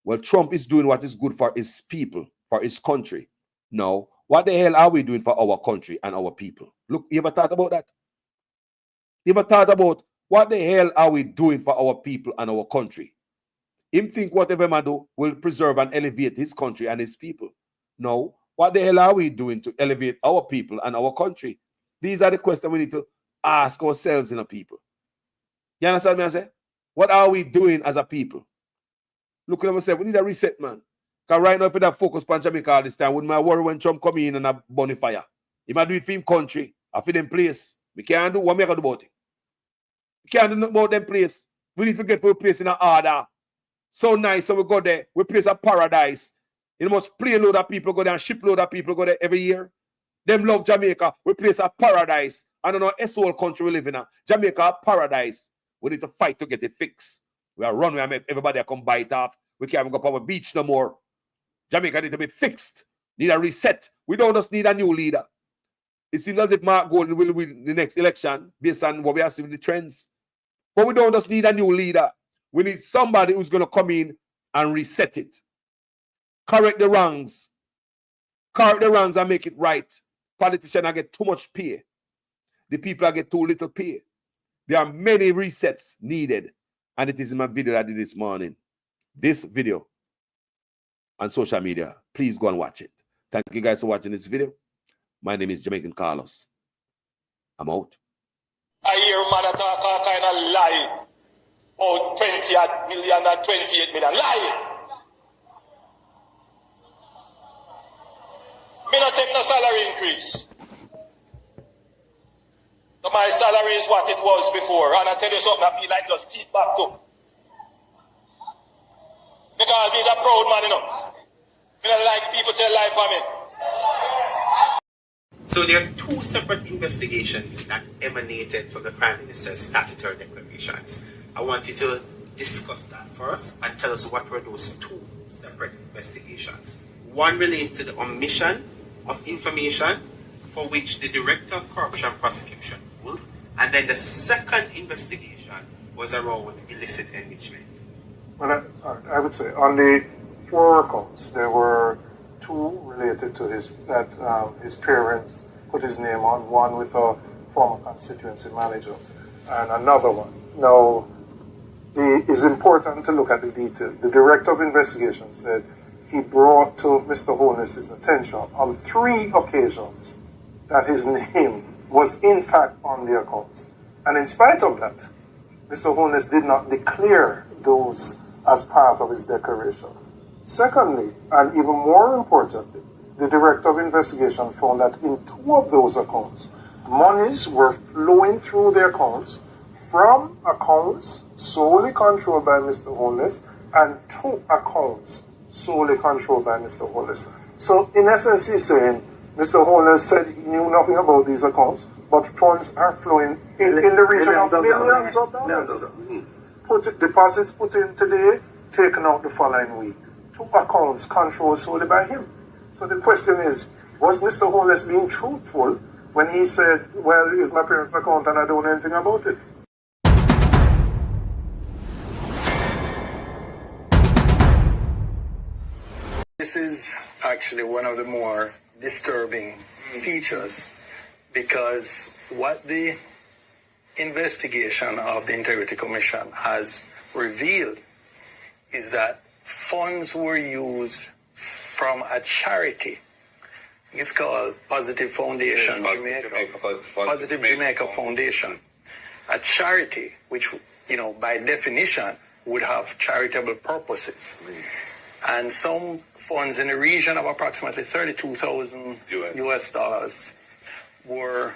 Well, Trump is doing what is good for his people, for his country. Now, what the hell are we doing for our country and our people? Look, you ever thought about that? You ever thought about what the hell are we doing for our people and our country? Him think whatever man do will preserve and elevate his country and his people. No, what the hell are we doing to elevate our people and our country? These are the questions we need to ask ourselves in a people. You understand me I say? What are we doing as a people? Look at ourselves. We need a reset, man. Because right now, if we don't focus on Jamaica all this time, wouldn't I worry when Trump come in and a bonfire? He might do it for him country, or for them place. We can't do what we can do about it. We can't do nothing about them place. We need to get for a place in an order. So nice, so we go there. We place a paradise. You must plane load of people go there and ship load of people go there every year. Them love Jamaica. We place a paradise. I don't know, a whole country we live in. Jamaica, a paradise. We need to fight to get it fixed. We are run, we are make everybody come bite off. We can't go up on the beach no more. Jamaica need to be fixed. Need a reset. We don't just need a new leader. It seems as if Mark Golden will win the next election based on what we are seeing the trends. But we don't just need a new leader. We need somebody who's going to come in and reset it. Correct the wrongs. Correct the wrongs and make it right. Politicians are get too much pay. The people are get too little pay. There are many resets needed. And it is in my video that I did this morning. This video on social media. Please go and watch it. Thank you guys for watching this video. My name is Jamaican Carlos. I'm out. I hear man talk all kind of lie. Oh, 20 million and 28 million. Lie. Me not take no salary increase. So my salary is what it was before. And I tell you something, I feel like just keep back to. Because he's a proud man, you know. I don't like people tell lie for me. So there are two separate investigations that emanated from the Prime Minister's statutory declarations. I want you to discuss that first and tell us what were those two separate investigations. One relates to the omission of information for which the Director of Corruption Prosecution ruled, and then the second investigation was around illicit enrichment. Well, I would say on the 4 accounts, there were 2 related to his parents put his name on, one with a former constituency manager, and another one. Now, it is important to look at the detail. The Director of Investigation said he brought to Mr. Holness's attention on 3 occasions that his name was in fact on the accounts. And in spite of that, Mr. Holness did not declare those as part of his declaration. Secondly, and even more importantly, the Director of Investigation found that in 2 of those accounts, monies were flowing through the accounts from accounts solely controlled by Mr. Holness and 2 accounts solely controlled by Mr. Holness. So in essence, he's saying Mr. Holness said he knew nothing about these accounts, but funds are flowing in the region of millions of dollars. Deposits put in today, taken out the following week. 2 accounts controlled solely by him. So the question is, was Mr. Holness being truthful when he said, well, it's my parents' account and I don't know anything about it? This is actually one of the more disturbing features, because what the investigation of the Integrity Commission has revealed is that funds were used from a charity. It's called Positive Foundation, Positive Jamaica Foundation, a charity which, by definition would have charitable purposes. And some funds in the region of approximately $32,000 US dollars were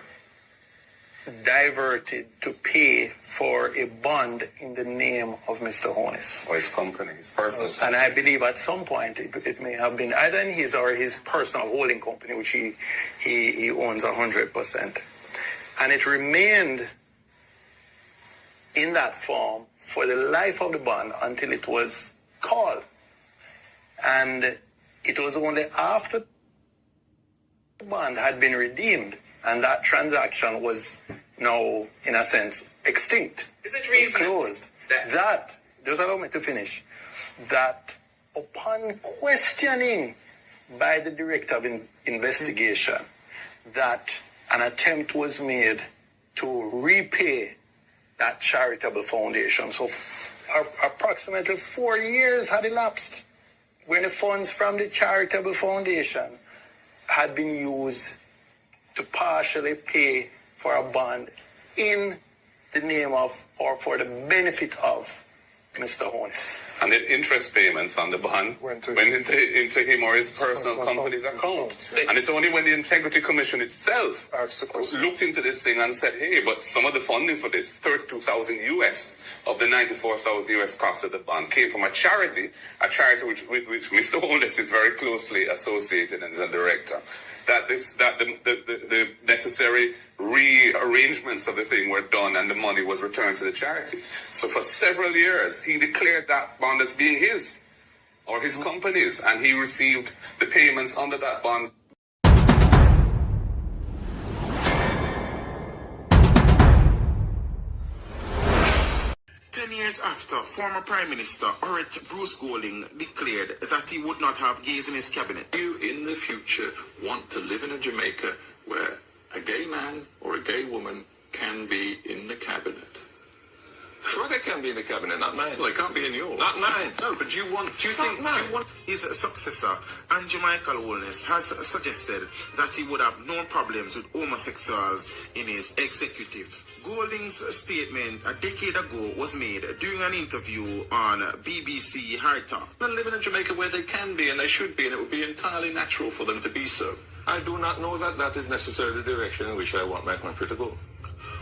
diverted to pay for a bond in the name of Mr. Holness. Or his company, his personal company. And I believe at some point it may have been either in his or his personal holding company, which he owns 100%. And it remained in that form for the life of the bond until it was called. And it was only after the bond had been redeemed and that transaction was now, in a sense, extinct. Is it reasonable that, just allow me to finish, that upon questioning by the Director of Investigation that an attempt was made to repay that charitable foundation, so approximately 4 years had elapsed when the funds from the charitable foundation had been used to partially pay for a bond in the name of or for the benefit of Mr. Holness. And the interest payments on the bond went into him or his personal company's account. And it's only when the Integrity Commission itself looked into this thing and said, hey, but some of the funding for this, $32,000 US of the $94,000 US cost of the bond, came from a charity with which Mr. Holness is very closely associated and is a director. That the necessary rearrangements of the thing were done and the money was returned to the charity. So for several years, he declared that bond as being his or his company's, and he received the payments under that bond. Years after, former Prime Minister Bruce Golding declared that he would not have gays in his cabinet. Do you in the future want to live in a Jamaica where a gay man or a gay woman can be in the cabinet? Sure, they can be in the cabinet, not mine. Well, they can't be in yours. Not mine. No, but you want... His successor, Andrew Michael Holness, has suggested that he would have no problems with homosexuals in his executive. Golding's statement a decade ago was made during an interview on BBC Hard Talk. They live in a Jamaica where they can be and they should be, and it would be entirely natural for them to be so. I do not know that that is necessarily the direction in which I want my country to go.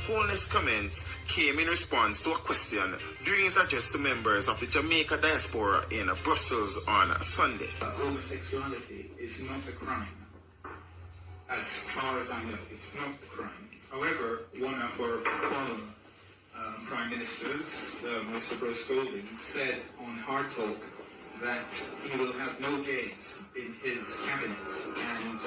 Holness' comments came in response to a question during his address to members of the Jamaica diaspora in Brussels on Sunday. Homosexuality is not a crime. As far as I know, it's not a crime. However, one of our former Prime Ministers, Mr. Bruce Golding, said on Hard Talk that he will have no gays in his cabinet, and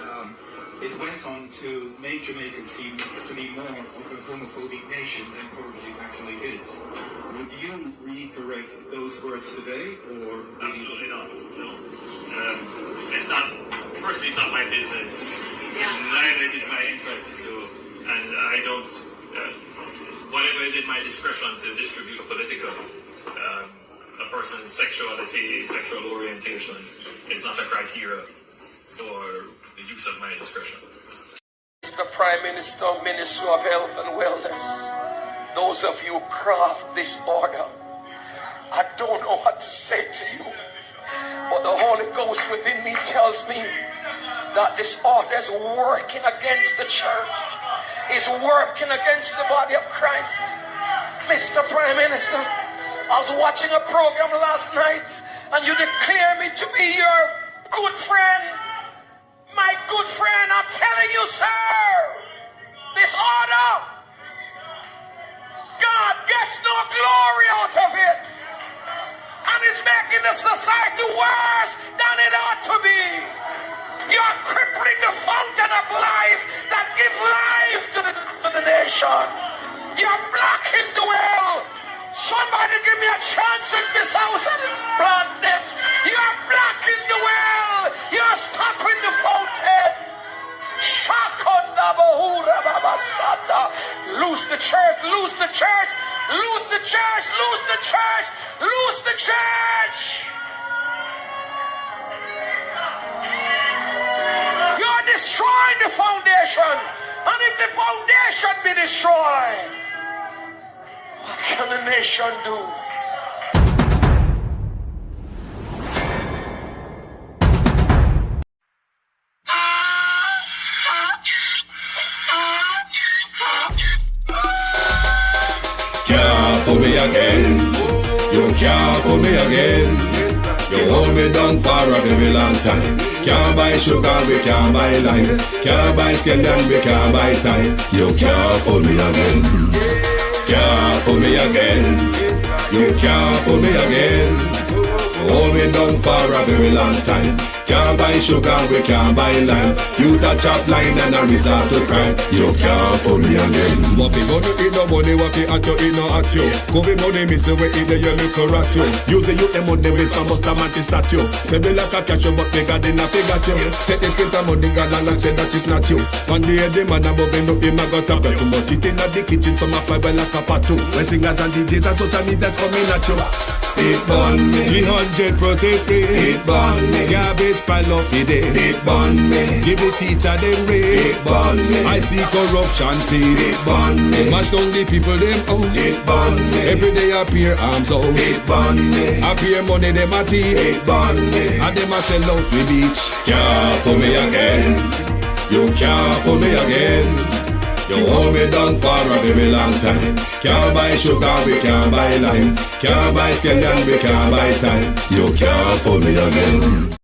it went on to make Jamaica seem to be more of a homophobic nation than probably it actually is. Would you reiterate those words today, or absolutely not? No. It's not. Firstly, it's not my business. Neither is my interest to, and I don't. Whatever is in my discretion to distribute political. A person's sexuality, sexual orientation is not a criteria for the use of my discretion. Mr. Prime Minister, Minister of Health and Wellness, those of you who craft this order, I don't know what to say to you, but the Holy Ghost within me tells me that this order is working against the church, is working against the body of Christ. Mr. Prime Minister, I was watching a program last night and you declare me to be your good friend. My good friend, I'm telling you, sir, this order, God gets no glory out of it. And it's making the society worse than it ought to be. You're crippling the fountain of life that gives life to the nation. You're blocking the well. Somebody give me a chance in this house and plant this. You're blocking the well. You're stopping the fountain. Shakonda bahura babasata. Lose the church, lose the church, lose the church, lose the church, lose the church. You're destroying the foundation. And if the foundation be destroyed, what can the nation do? Can't fool me again. You can't fool me again. You hold me down for a very long time. Can't buy sugar, we can't buy lime. Can't buy skin and we can't buy time. You can't fool me again. Can't fool me again. You can't fool me again. Hold me down for a very long time. Can't buy sugar, we can't buy lime. You touch chop line and a resort to crime. You can't fool me again. What you gonna eat no money, what you at you, eat no at you. Covid money, me say we eat the yellow rat you. Use the youth, the money, waste my must have mantis statue. Say me like a cashew, but they got in a figure you. Take the spit of money, God and say that is not you. One day the man above end up him, I got to too much. It in the kitchen, some of fiber like a patu. When singers and DJs and social media's coming at you. It burn me 300% praise. It burn me garbage pile of it. It burn me give the teacher them raise. It burn me I see corruption please. It burn me mash down the people them house. It burn me every day appear arms out. It burn me appear money them a thief. It burn me and them a sell out with beach. Can't fool me again. You can't fool me again. You hold me down for a very long time. Can't buy sugar, we can't buy lime. Can't buy skin and we can't buy time. You can't fool me again.